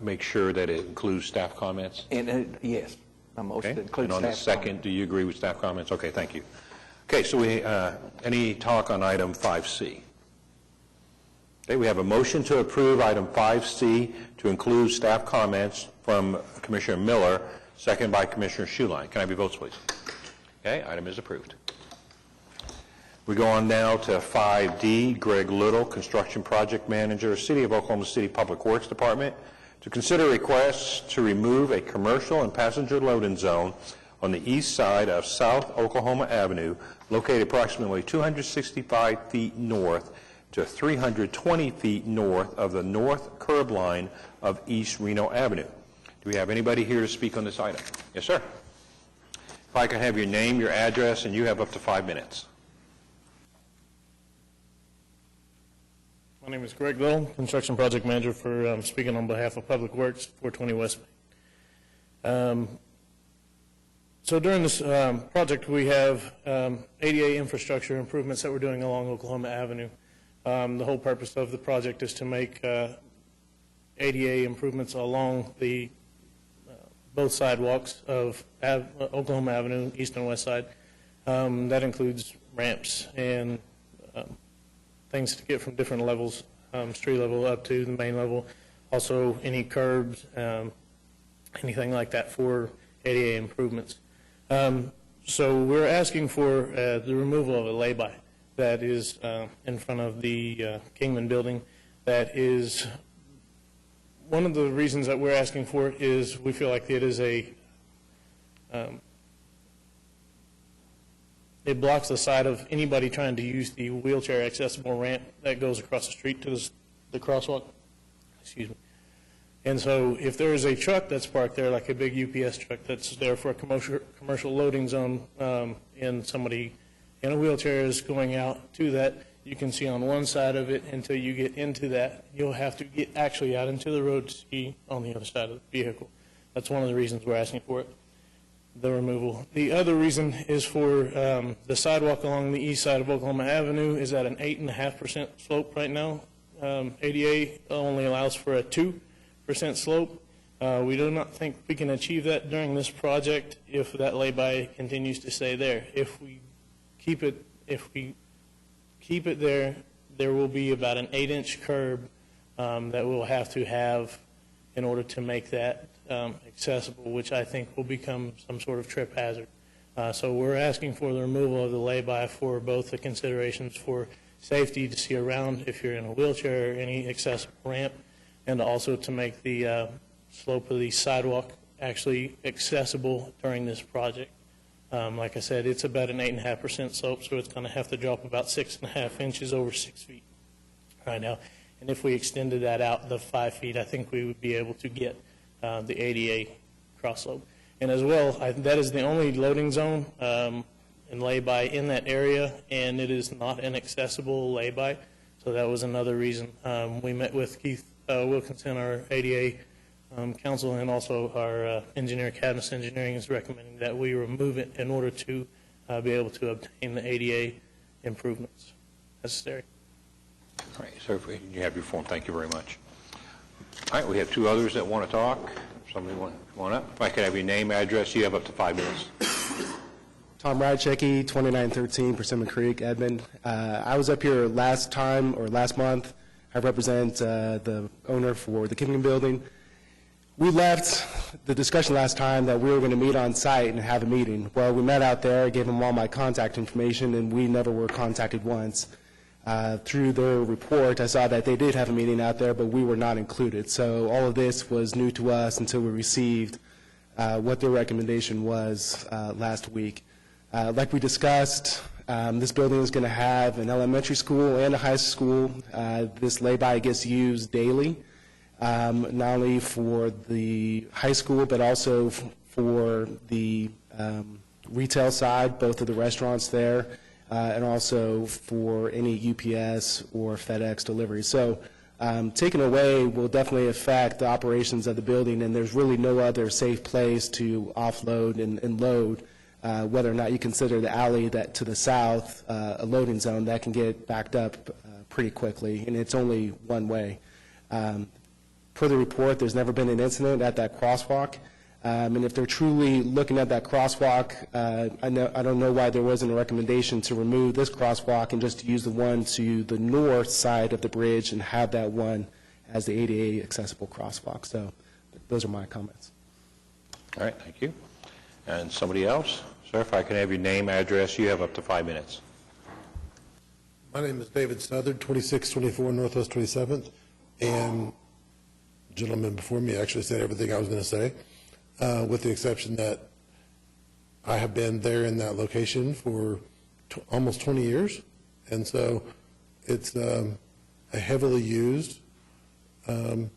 make sure that it includes staff comments? And, yes, my motion Okay. includes And on the staff second, comment. do you agree with staff comments? Okay, thank you. Okay, so any talk on item 5C? Okay, we have a motion to approve item 5C to include staff comments from Commissioner Miller, second by Commissioner Schuline. Can I have your votes, please? Okay, item is approved. We go on now to 5D, Greg Little, Construction Project Manager, City of Oklahoma City Public Works Department, to consider requests to remove a commercial and passenger loading zone on the east side of South Oklahoma Avenue, located approximately 265 feet north to 320 feet north of the north curb line of East Reno Avenue. Do we have anybody here to speak on this item? Yes, sir. If I could have your name, your address, and you have up to 5 minutes. My name is Greg Little, Construction Project Manager for speaking on behalf of Public Works, 420 West Main. So during this project, we have ADA infrastructure improvements that we're doing along Oklahoma Avenue. The whole purpose of the project is to make ADA improvements along the both sidewalks of Oklahoma Avenue, east and west side. That includes ramps and things to get from different levels, street level up to the main level. Also, any curbs, anything like that for ADA improvements. So we're asking for the removal of a lay-by that is in front of the Kingman building. That is one of the reasons that we're asking for it is we feel like it is it blocks the side of anybody trying to use the wheelchair accessible ramp that goes across the street to the crosswalk. Excuse me. And so if there is a truck that's parked there, like a big UPS truck that's there for a commercial loading zone, and somebody in a wheelchair is going out to that, you can see on one side of it until you get into that. You'll have to get actually out into the road to see on the other side of the vehicle. That's one of the reasons we're asking for it, the removal. The other reason is for the sidewalk along the east side of Oklahoma Avenue is at an 8.5% slope right now. ADA only allows for a 2% slope. We do not think we can achieve that during this project if that lay-by continues to stay there. If we keep it there, there will be about an 8-inch curb that we'll have to have in order to make that accessible, which I think will become some sort of trip hazard. So we're asking for the removal of the lay-by for both the considerations for safety to see around if you're in a wheelchair or any accessible ramp, and also to make the slope of the sidewalk actually accessible during this project. Like I said, it's about an 8.5% slope, so it's going to have to drop about 6.5 inches over 6 feet right now. And if we extended that out the 5 feet, I think we would be able to get the ADA cross slope. And as well, that is the only loading zone and lay-by in that area, and it is not an accessible lay-by. So that was another reason. We met with Keith Wilkinson, our ADA council, and also our engineer, Cadmus Engineering, is recommending that we remove it in order to be able to obtain the ADA improvements necessary. All right, so if you have your form, thank you very much. All right, we have 2 others that want to talk. Somebody want up? If I could have your name, address, you have up to 5 minutes. Tom Radchecki, 2913 Persimmon Creek, Edmond. I was up here last month. I represent the owner for the Kingman building. We left the discussion last time that we were going to meet on site and have a meeting. Well, we met out there, gave them all my contact information, and we never were contacted once. Through their report, I saw that they did have a meeting out there, but we were not included. So all of this was new to us until we received what their recommendation was last week. Like we discussed, this building is going to have an elementary school and a high school. This lay-by gets used daily, not only for the high school, but also for the retail side, both of the restaurants there, and also for any UPS or FedEx delivery. So taken away will definitely affect the operations of the building, and there's really no other safe place to offload and load, whether or not you consider the alley that to the south a loading zone that can get backed up pretty quickly, and it's only one way. Per the report, there's never been an incident at that crosswalk. And if they're truly looking at that crosswalk, I don't know why there wasn't a recommendation to remove this crosswalk and just to use the one to the north side of the bridge and have that one as the ADA accessible crosswalk. So those are my comments. All right, thank you. And somebody else? Sir, if I can have your name, address, you have up to 5 minutes. My name is David Southard, 2624 Northwest 27th, and the gentleman before me actually said everything I was going to say. With the exception that I have been there in that location for almost 20 years, and so it's a heavily used loading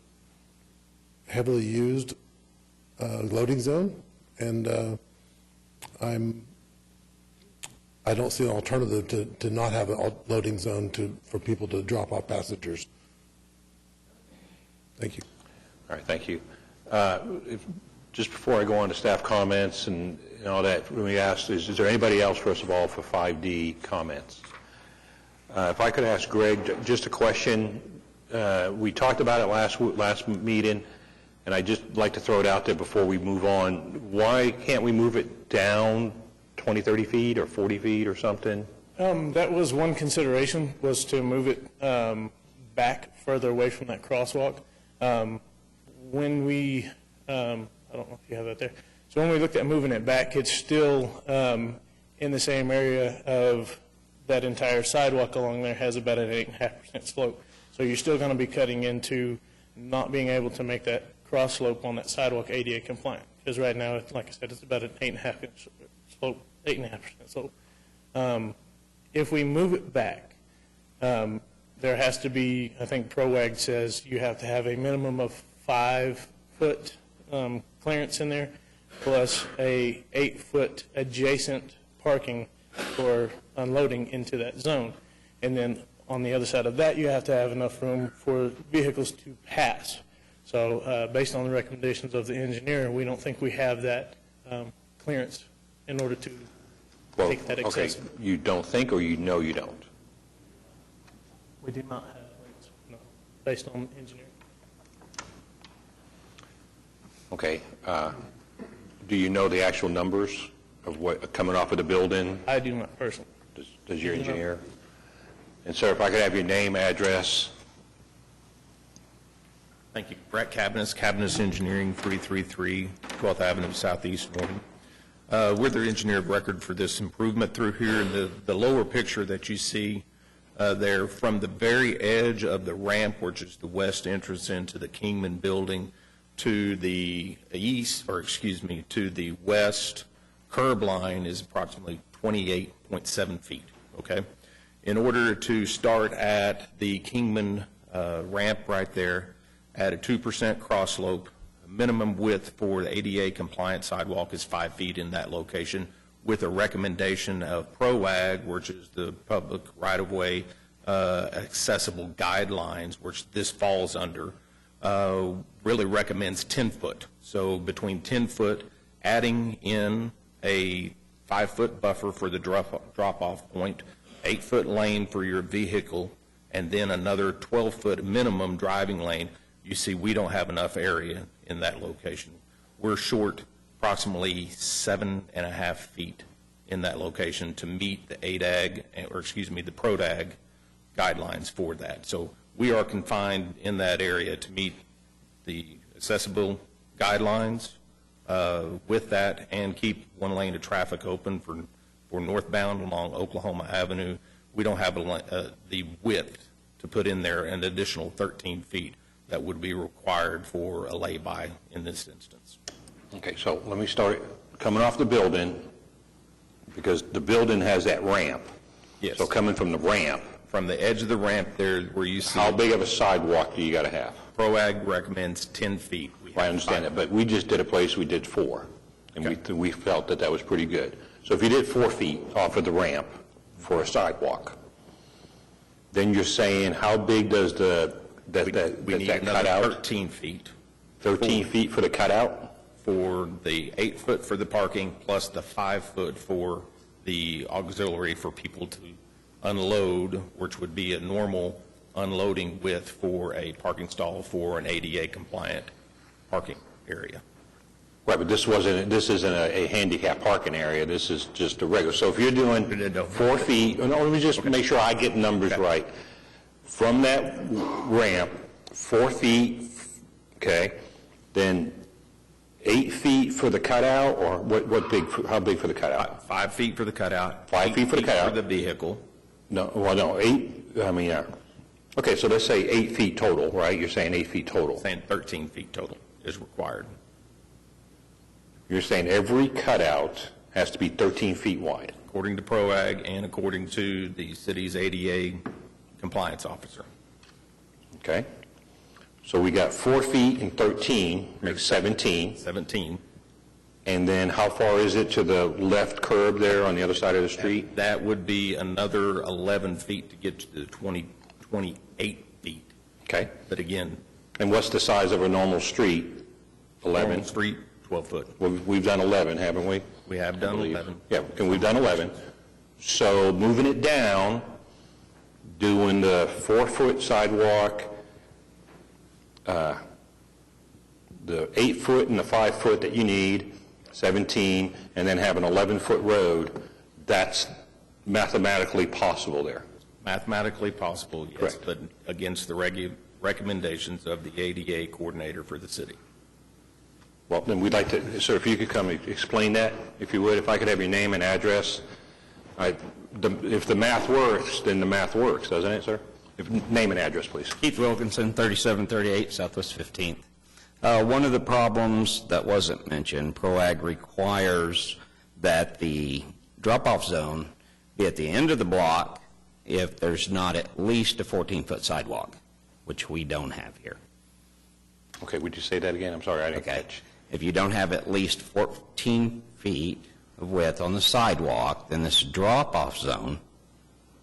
zone, and I don't see an alternative to not have a loading zone for people to drop off passengers. Thank you. All right, thank you. Just before I go on to staff comments and all that, let me ask, is there anybody else, first of all, for 5D comments? If I could ask Greg just a question. We talked about it last meeting, and I'd just like to throw it out there before we move on. Why can't we move it down 20, 30 feet or 40 feet or something? That was one consideration, was to move it back further away from that crosswalk. When we, I don't know if you have that there. So when we looked at moving it back, it's still in the same area of that entire sidewalk along there has about an 8.5% slope. So you're still going to be cutting into not being able to make that cross slope on that sidewalk ADA compliant. Because right now, like I said, it's about an 8.5% slope, 8.5% slope. If we move it back, there has to be, I think ProWag says you have to have a minimum of 5-foot clearance in there, plus a 8-foot adjacent parking for unloading into that zone. And then on the other side of that, you have to have enough room for vehicles to pass. So based on the recommendations of the engineer, we don't think we have that clearance in order to take that accessible. Okay, you don't think, or you know you don't? We do not have clearance, no, based on engineering. Okay. Do you know the actual numbers of what coming off of the building? I do not personally. Does your engineer? And sir, if I could have your name, address. Thank you. Brett Cabinets Engineering, 333 12th Avenue Southeast, Norton. We're the engineer of record for this improvement through here. And the lower picture that you see there, from the very edge of the ramp, which is the west entrance into the Kingman building, to the east, or excuse me, to the west curb line is approximately 28.7 feet, okay? In order to start at the Kingman ramp right there at a 2% cross slope, minimum width for the ADA compliant sidewalk is 5 feet in that location, with a recommendation of ProWag, which is the public right-of-way accessible guidelines, which this falls under, really recommends 10 foot. So between 10 foot, adding in a 5-foot buffer for the drop-off point, 8-foot lane for your vehicle, and then another 12-foot minimum driving lane, you see we don't have enough area in that location. We're short approximately 7.5 feet in that location to meet the ADAG, or excuse me, the ProDAG guidelines for that. So we are confined in that area to meet the accessible guidelines with that and keep one lane of traffic open for northbound along Oklahoma Avenue. We don't have the width to put in there an additional 13 feet that would be required for a lay-by in this instance. Okay, so let me start coming off the building, because the building has that ramp. Yes. So coming from the ramp, From the edge of the ramp there where you see. how big of a sidewalk do you got to have? ProAg recommends 10 feet. I understand that, but we just did a place, we did 4, and we felt that that was pretty good. So if you did 4 feet off of the ramp for a sidewalk, then you're saying how big does We need that another cutout? 13 feet. 13 feet for the cutout? For the 8 foot for the parking plus the 5 foot for the auxiliary for people to unload, which would be a normal unloading width for a parking stall for an ADA compliant parking area. Right, but this isn't a handicap parking area, this is just a regular. So if you're doing 4 feet, no, let me just make sure I get numbers right. From that ramp, 4 feet, okay, then 8 feet for the cutout, or how big for the cutout? 5 feet for the cutout. 5 feet for the 8 cutout. For the vehicle. No, 8, okay, so let's say 8 feet total, right? You're saying 8 feet total. Saying 13 feet total is required. You're saying every cutout has to be 13 feet wide. According to ProAg and according to the city's ADA compliance officer. Okay? So we got 4 feet and 13, makes 17. 17. And then how far is it to the left curb there on the other side of the street? That would be another 11 feet to get to the 28 feet. Okay. But again. And what's the size of a normal street? 11? Normal street, 12 foot. We've done 11, haven't we? We have done 11. Yeah, and we've done 11. So moving it down, doing the 4-foot sidewalk, the 8 foot and the 5 foot that you need, 17, and then have an 11-foot road, that's mathematically possible there. Mathematically possible, yes. Correct. But against the recommendations of the ADA coordinator for the city. Well, then we'd like to, sir, if you could come explain that, if you would, if I could have your name and address. If the math works, then the math works, doesn't it, sir? Name and address, please. Keith Wilkinson, 3738 Southwest 15th. One of the problems that wasn't mentioned, ProAg requires that the drop-off zone be at the end of the block if there's not at least a 14-foot sidewalk, which we don't have here. Okay, would you say that again? I'm sorry, I didn't catch. If you don't have at least 14 feet of width on the sidewalk, then this drop-off zone,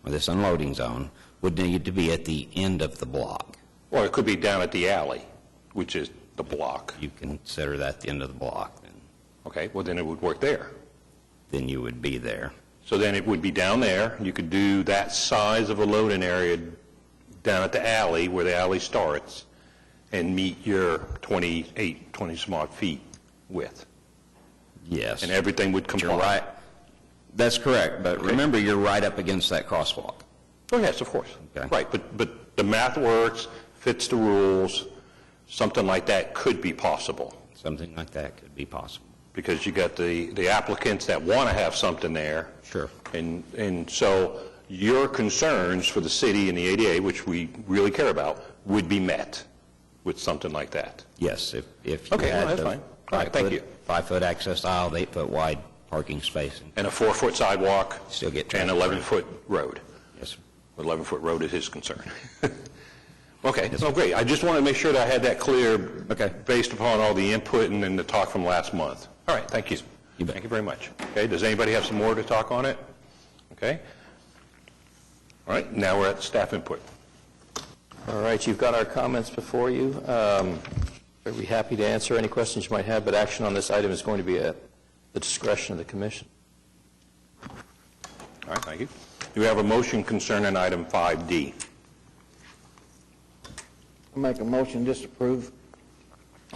or this unloading zone, would need to be at the end of the block. Or it could be down at the alley, which is the block. You consider that the end of the block, then. Okay, well, then it would work there. Then you would be there. So then it would be down there. You could do that size of a loading area down at the alley, where the alley starts, and meet your 20 some odd feet width. Yes. And everything would comply. You're right. That's correct, but remember, you're right up against that crosswalk. Oh, yes, of course. Okay. Right, but the math works, fits the rules, something like that could be possible. Something like that could be possible. Because you got the applicants that want to have something there. Sure. And so your concerns for the city and the ADA, which we really care about, would be met with something like that. Yes, if you Okay, had well, that's the fine. All right, thank you. 5-foot access aisle, 8-foot wide parking space. And a 4-foot sidewalk. Still get and traffic. 11-foot road. Yes, sir. 11-foot road is his concern. Okay, well, great. I just wanted to make sure that I had that clear based upon all the input and then the talk from last month. All right, thank you. Thank you very much. Okay, does anybody have some more to talk on it? Okay. All right, now we're at staff input. All right, you've got our comments before you. We'd be happy to answer any questions you might have, but action on this item is going to be at the discretion of the commission. All right, thank you. Do we have a motion concerning item 5D? I'll make a motion to disapprove.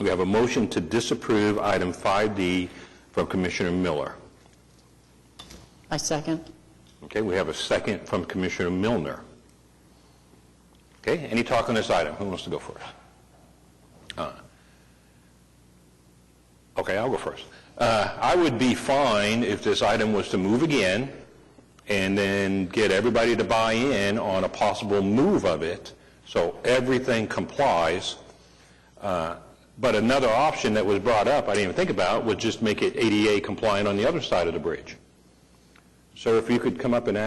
We have a motion to disapprove item 5D from Commissioner Miller. I second. Okay, we have a second from Commissioner Milner. Okay, any talk on this item? Who wants to go first? Okay, I'll go first. I would be fine if this item was to move again and then get everybody to buy in on a possible move of it, so everything complies. But another option that was brought up, I didn't even think about, was just make it ADA compliant on the other side of the bridge. So if you could come up and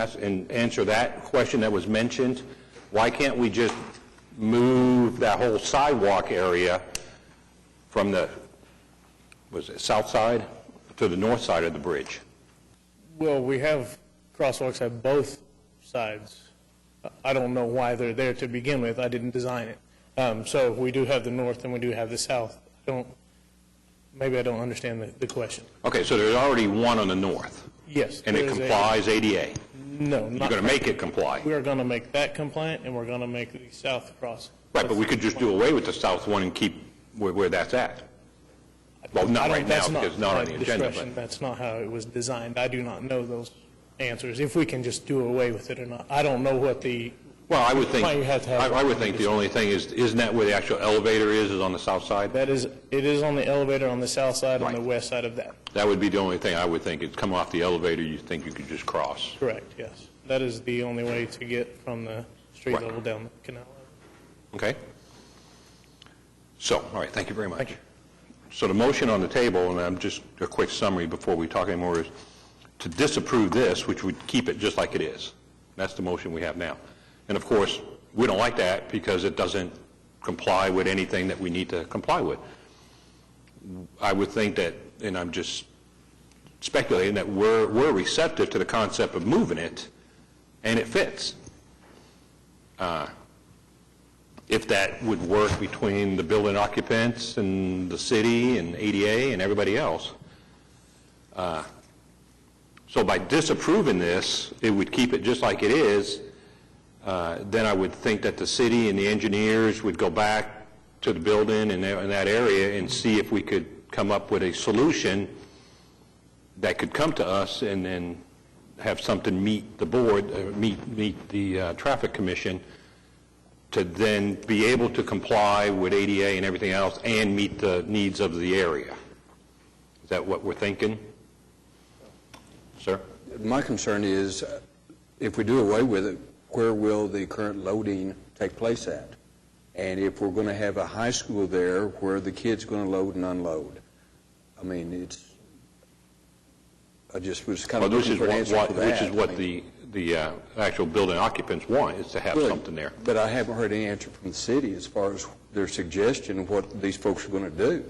answer that question that was mentioned, why can't we just move that whole sidewalk area from the, was it south side to the north side of the bridge? Well, we have crosswalks at both sides. I don't know why they're there to begin with. I didn't design it. So we do have the north and we do have the south. Maybe I don't understand the question. Okay, so there's already one on the north. Yes. And it complies ADA. No. You're going to make it comply. We are going to make that compliant, and we're going to make the south cross. Right, but we could just do away with the south one and keep where that's at. Well, not right now, because it's not on the agenda. But That's not how it was designed. I do not know those answers, if we can just do away with it or not. I don't know what the... Well, I would think, why you have to have I would think the only thing is, isn't that where the actual elevator is on the south side? It is on the elevator on the south side, on the west side of that. That would be the only thing I would think. It's come off the elevator, you think you could just cross. Correct, yes. That is the only way to get from the street level down the canal level. Okay? So, all right, thank you very much. So the motion on the table, and I'm just a quick summary before we talk anymore, is to disapprove this, which would keep it just like it is. That's the motion we have now. And of course, we don't like that because it doesn't comply with anything that we need to comply with. I would think that, and I'm just speculating, that we're receptive to the concept of moving it, and it fits. If that would work between the building occupants and the city and ADA and everybody else. So by disapproving this, it would keep it just like it is. Then I would think that the city and the engineers would go back to the building in that area and see if we could come up with a solution that could come to us and then have something meet the board, meet the traffic commission, to then be able to comply with ADA and everything else and meet the needs of the area. Is that what we're thinking? Sir? My concern is, if we do away with it, where will the current loading take place at? And if we're going to have a high school there, where are the kids going to load and unload? I mean, I just was kind of looking for an answer for that. Which is what the actual building occupants want, is to have something there. But I haven't heard any answer from the city as far as their suggestion of what these folks are going to do.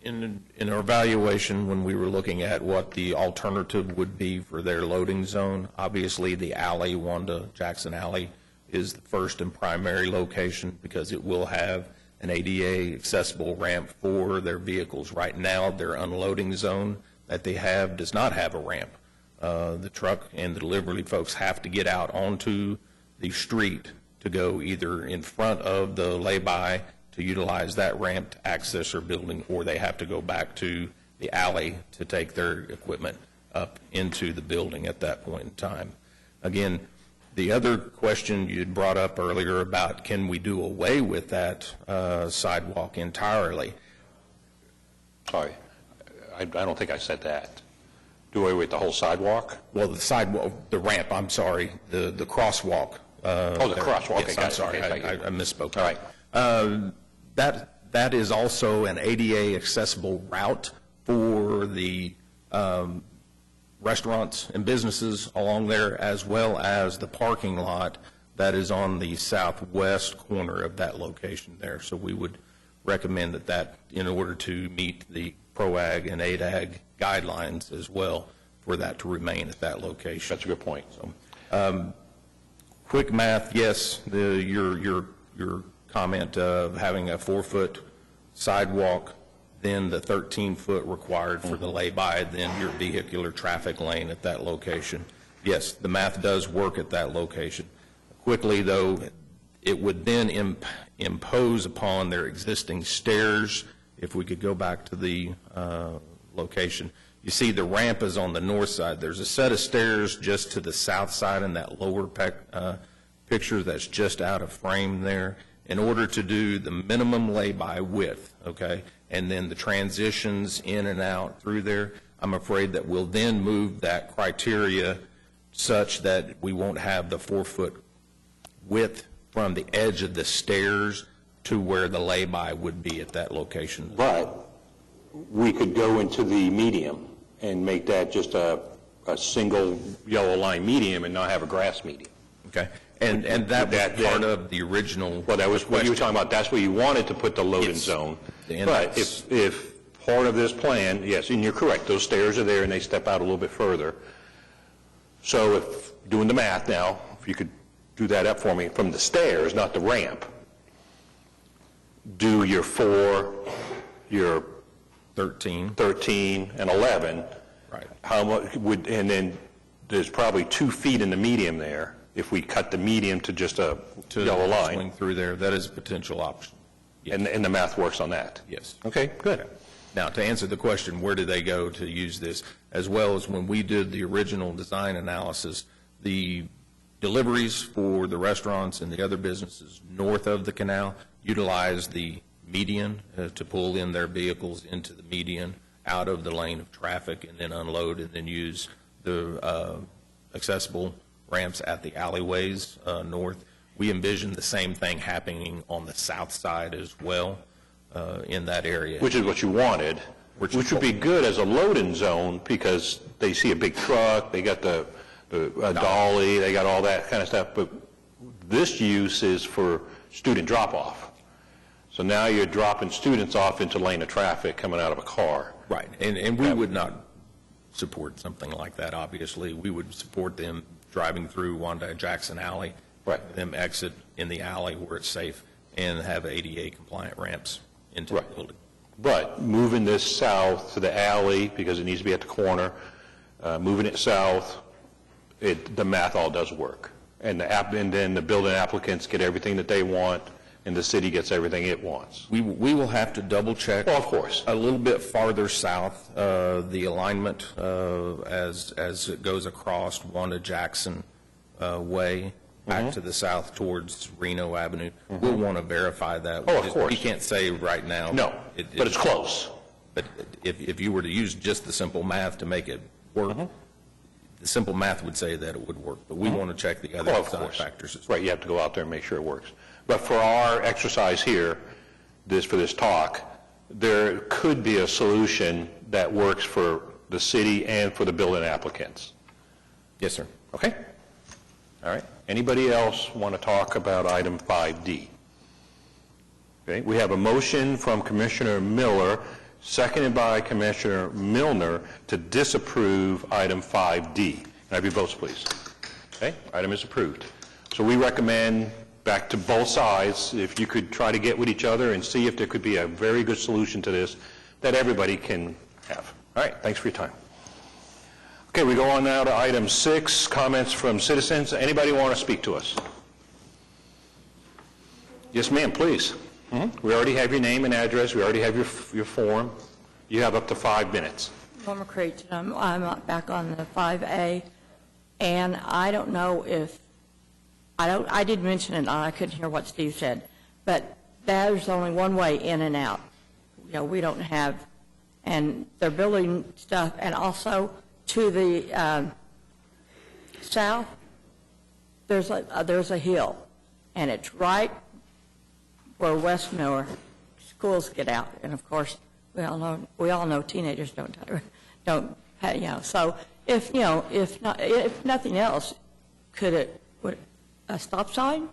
In our evaluation, when we were looking at what the alternative would be for their loading zone, obviously the alley, Wanda Jackson Alley, is the first and primary location because it will have an ADA accessible ramp for their vehicles. Right now, their unloading zone that they have does not have a ramp. The truck and the delivery folks have to get out onto the street to go either in front of the lay-by to utilize that ramp to access their building, or they have to go back to the alley to take their equipment up into the building at that point in time. Again, the other question you'd brought up earlier about can we do away with that sidewalk entirely? Sorry, I don't think I said that. Do away with the whole sidewalk? Well, the sidewalk, the ramp, I'm sorry, the crosswalk. The crosswalk. Yes, Okay, I'm sorry, okay, I misspoke. All right. That is also an ADA accessible route for the restaurants and businesses along there, as well as the parking lot that is on the southwest corner of that location there. So we would recommend that in order to meet the PROAG and ADAG guidelines as well, for that to remain at that location. That's a good point. So, quick math, yes, your comment of having a 4-foot sidewalk, then the 13-foot required for the lay-by, then your vehicular traffic lane at that location. Yes, the math does work at that location. Quickly, though, it would then impose upon their existing stairs, if we could go back to the location, You see the ramp is on the north side. There's a set of stairs just to the south side in that lower picture that's just out of frame there in order to do the minimum lay-by width, okay? And then the transitions in and out through there. I'm afraid that we'll then move that criteria such that we won't have the 4-foot width from the edge of the stairs to where the lay-by would be at that location. But we could go into the medium and make that just a single yellow line medium and not have a grass medium. Okay. And that was part of the original. Well, that was what you were talking about. That's where you wanted to put the loading zone. And But if part of this plan, yes, and you're correct, those stairs are there and they step out a little bit further. So if, doing the math now, if you could do that up for me, from the stairs, not the ramp, do your 4, your 13 and 11. Right. How much would, and then there's probably 2 feet in the medium there. If we cut the medium to just a yellow line. Swing through there, that is a potential option. Yes. And the math works on that. Yes. Okay, good. Now, to answer the question, where do they go to use this, as well as when we did the original design analysis, the deliveries for the restaurants and the other businesses north of the canal utilize the median to pull in their vehicles into the median out of the lane of traffic and then unload and then use the accessible ramps at the alleyways north. We envision the same thing happening on the south side as well in that area. Which is what you wanted, which would be good as a loading zone because they see a big truck, they got the dolly, they got all that kind of stuff. But this use is for student drop-off. So now you're dropping students off into lane of traffic coming out of a car. Right, and we would not support something like that, obviously. We would support them driving through Wanda Jackson Alley, right. Them exit in the alley where it's safe, and have ADA compliant ramps into the building. But moving this south to the alley, because it needs to be at the corner, moving it south, the math all does work. And then the building applicants get everything that they want, and the city gets everything it wants. We will have to double check. Well, of course. A little bit farther south, the alignment as it goes across Wanda Jackson Way back to the south towards Reno Avenue. We'll want to verify that. Oh, of course. We can't say right now. No, but it's close. But if you were to use just the simple math to make it work, the simple math would say that it would work. But we want to check the other side factors as well. Right, you have to go out there and make sure it works. But for our exercise here, for this talk, there could be a solution that works for the city and for the building applicants. Yes, sir. Okay. All right. Anybody else want to talk about item 5D? Okay. We have a motion from Commissioner Miller, seconded by Commissioner Milner, to disapprove item 5D. Can I have your votes, please? Okay. Item is approved. So we recommend, back to both sides, if you could try to get with each other and see if there could be a very good solution to this that everybody can have. All right. Thanks for your time. Okay, we go on now to item 6, comments from citizens. Anybody want to speak to us? Yes, ma'am, please. We already have your name and address. We already have your form. You have up to 5 minutes. Norma Creech, I'm back on the 5A, and I don't know if, I did mention it, I couldn't hear what Steve said, but there's only one way in and out. You know, we don't have, and they're building stuff, and also to the south, there's a hill, and it's right where West Miller schools get out, and of course we all know teenagers don't you know. So if nothing else, would a stop sign?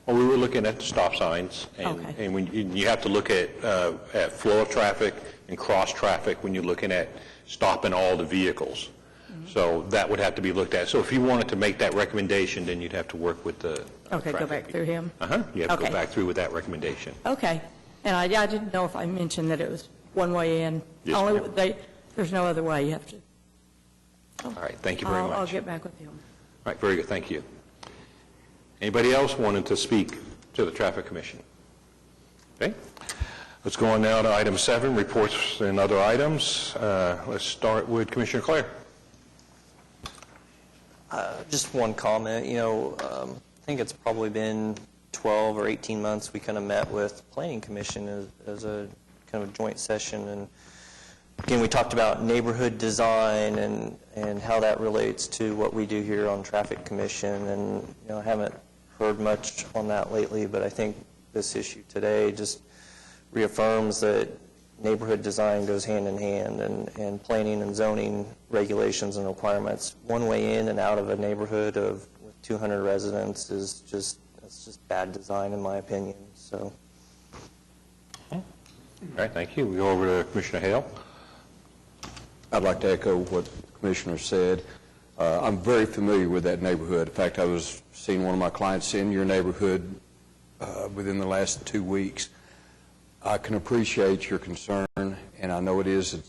Well, we were looking at the stop signs, and when you have to look at flow of traffic and cross traffic when you're looking at stopping all the vehicles. So that would have to be looked at. So if you wanted to make that recommendation, then you'd have to work with the Go back through him? You have to go back through with that recommendation. Okay. And I didn't know if I mentioned that it was one way in. Yes, There's no other way. You have to. All right. Thank you very much. I'll get back with you. All right. Very good. Thank you. Anybody else wanting to speak to the Traffic Commission? Okay. Let's go on now to item 7, reports and other items. Let's start with Commissioner Clare. Just one comment. I think it's probably been 12 or 18 months we kind of met with the Planning Commission as a kind of a joint session. And again, we talked about neighborhood design and how that relates to what we do here on Traffic Commission. And I haven't heard much on that lately, but I think this issue today just reaffirms that neighborhood design goes hand in hand, and planning and zoning regulations and requirements. One way in and out of a neighborhood with 200 residents is just bad design, in my opinion. So. All right, thank you. We go over to Commissioner Hale. I'd like to echo what the Commissioner said. I'm very familiar with that neighborhood. In fact, I was seeing one of my clients in your neighborhood within the last 2 weeks. I can appreciate your concern, and I know it's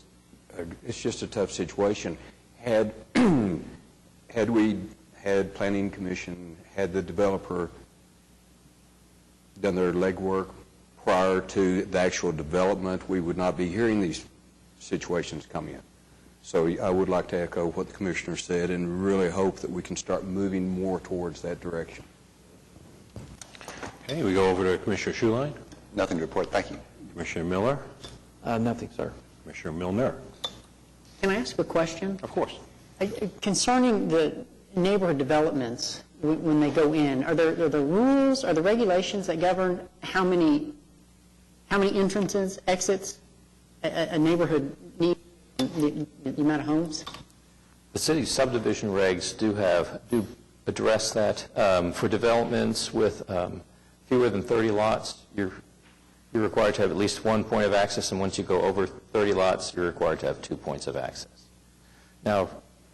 just a tough situation. Had we had Planning Commission, had the developer done their legwork prior to the actual development, we would not be hearing these situations come in. So I would like to echo what the Commissioner said and really hope that we can start moving more towards that direction. Okay, we go over to Commissioner Schuline. Nothing to report. Thank you. Commissioner Miller. Nothing, sir. Commissioner Milner. Can I ask a question? Of course. Concerning the neighborhood developments, when they go in, are there rules, are there regulations that govern how many entrances, exits a neighborhood needs, the amount of homes? The city's subdivision regs do address that. For developments with fewer than 30 lots, you're required to have at least one point of access, and once you go over 30 lots, you're required to have 2 points of access. Now,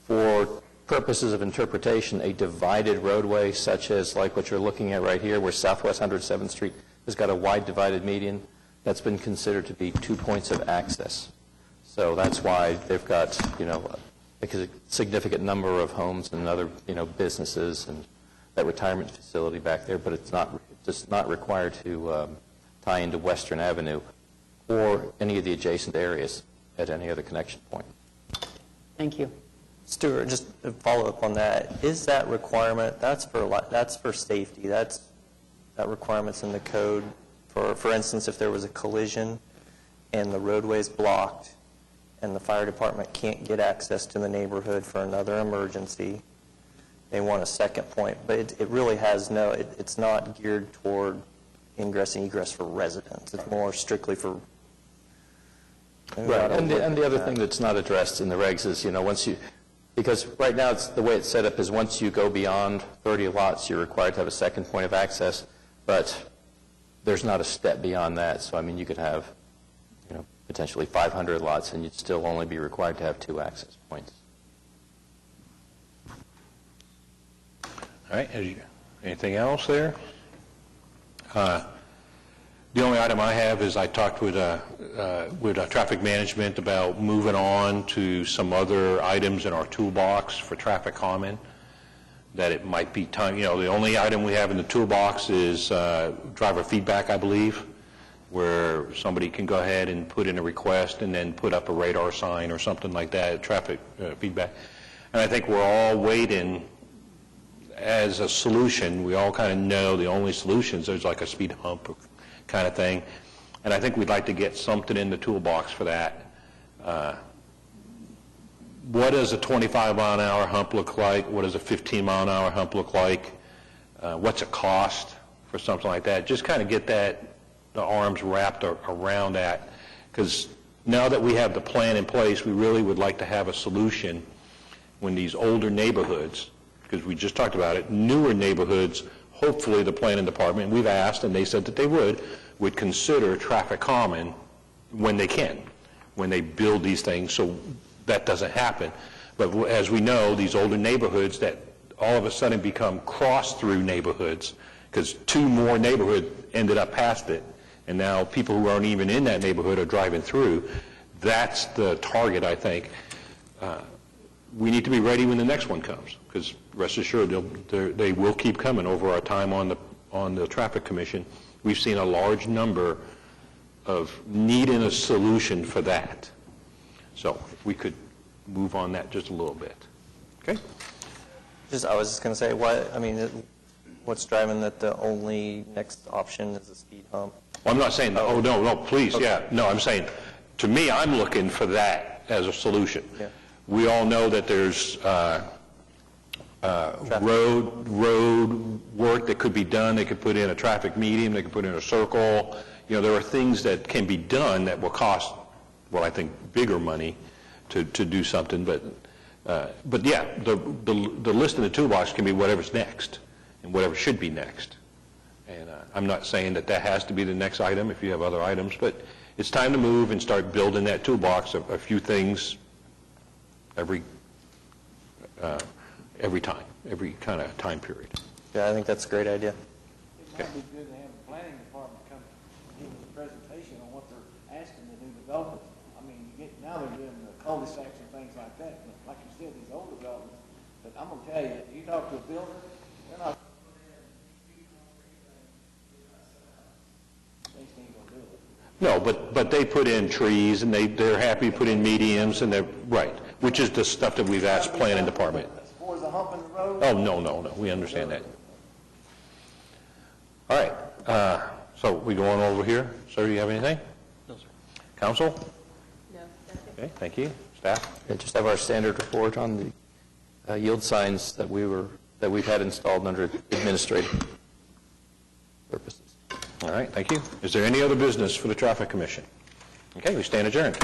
for purposes of interpretation, a divided roadway, such as like what you're looking at right here, where Southwest 107th Street has got a wide divided median, that's been considered to be 2 points of access. So that's why they've got, a significant number of homes and other, businesses and that retirement facility back there, but it's just not required to tie into Western Avenue or any of the adjacent areas at any other connection point. Thank you. Stuart, just to follow up on that, is that requirement, that's for safety, that requirement's in the code? For instance, if there was a collision and the roadway's blocked and the fire department can't get access to the neighborhood for another emergency, they want a second point, but it really has it's not geared toward ingress and egress for residents. It's more strictly for... Right, and the other thing that's not addressed in the regs is, because right now the way it's set up is once you go beyond 30 lots, you're required to have a second point of access, but there's not a step beyond that. So, you could have, potentially 500 lots, and you'd still only be required to have 2 access points. All right, anything else there? The only item I have is I talked with traffic management about moving on to some other items in our toolbox for traffic calming, that it might be time, the only item we have in the toolbox is driver feedback, I believe, where somebody can go ahead and put in a request and then put up a radar sign or something like that, traffic feedback. And I think we're all waiting as a solution. We all kind of know the only solutions, there's like a speed hump kind of thing. And I think we'd like to get something in the toolbox for that. What does a 25-mile-an-hour hump look like? What does a 15-mile-an-hour hump look like? What's it cost for something like that? Just kind of get the arms wrapped around that. Because now that we have the plan in place, we really would like to have a solution when these older neighborhoods, because we just talked about it, newer neighborhoods, hopefully the planning department, we've asked and they said that they would consider traffic calming when they can, when they build these things, so that doesn't happen. But as we know, these older neighborhoods that all of a sudden become cross-through neighborhoods, because 2 more neighborhoods ended up past it, and now people who aren't even in that neighborhood are driving through. That's the target, I think. We need to be ready when the next one comes, because rest assured they will keep coming over our time on the Traffic Commission. We've seen a large number of needing a solution for that. So if we could move on that just a little bit. Okay? I was just going to say, what's driving that the only next option is a speed hump? Well, I'm not saying, oh, no, please, yeah. No, I'm saying, to me, I'm looking for that as a solution. Yeah. We all know that there's road work that could be done. They could put in a traffic median, they could put in a circle. There are things that can be done that will cost, well, I think, bigger money to do something. But yeah, the list in the toolbox can be whatever's next and whatever should be next. And I'm not saying that has to be the next item if you have other items, but it's time to move and start building that toolbox of a few things every time, every kind of time period. Yeah, I think that's a great idea. It might be good to have the planning department come give us a presentation on what they're asking the new developers. Now they're doing the cul-de-sacs and things like that, but like you said, these old developments, but I'm gonna tell you, you talk to a builder, they're not they just ain't gonna do it. No, but they put in trees, and they're happy to put in mediums, and they're, right, which is the stuff that we've asked planning department. As far as the hump in the road? Oh, no, we understand that. All right, so we go on over here. Sir, do you have anything? No, sir. Council? No. Okay, thank you. Staff? I just have our standard report on the yield signs that we've had installed under administrative purposes. All right, thank you. Is there any other business for the Traffic Commission? Okay, we stand adjourned.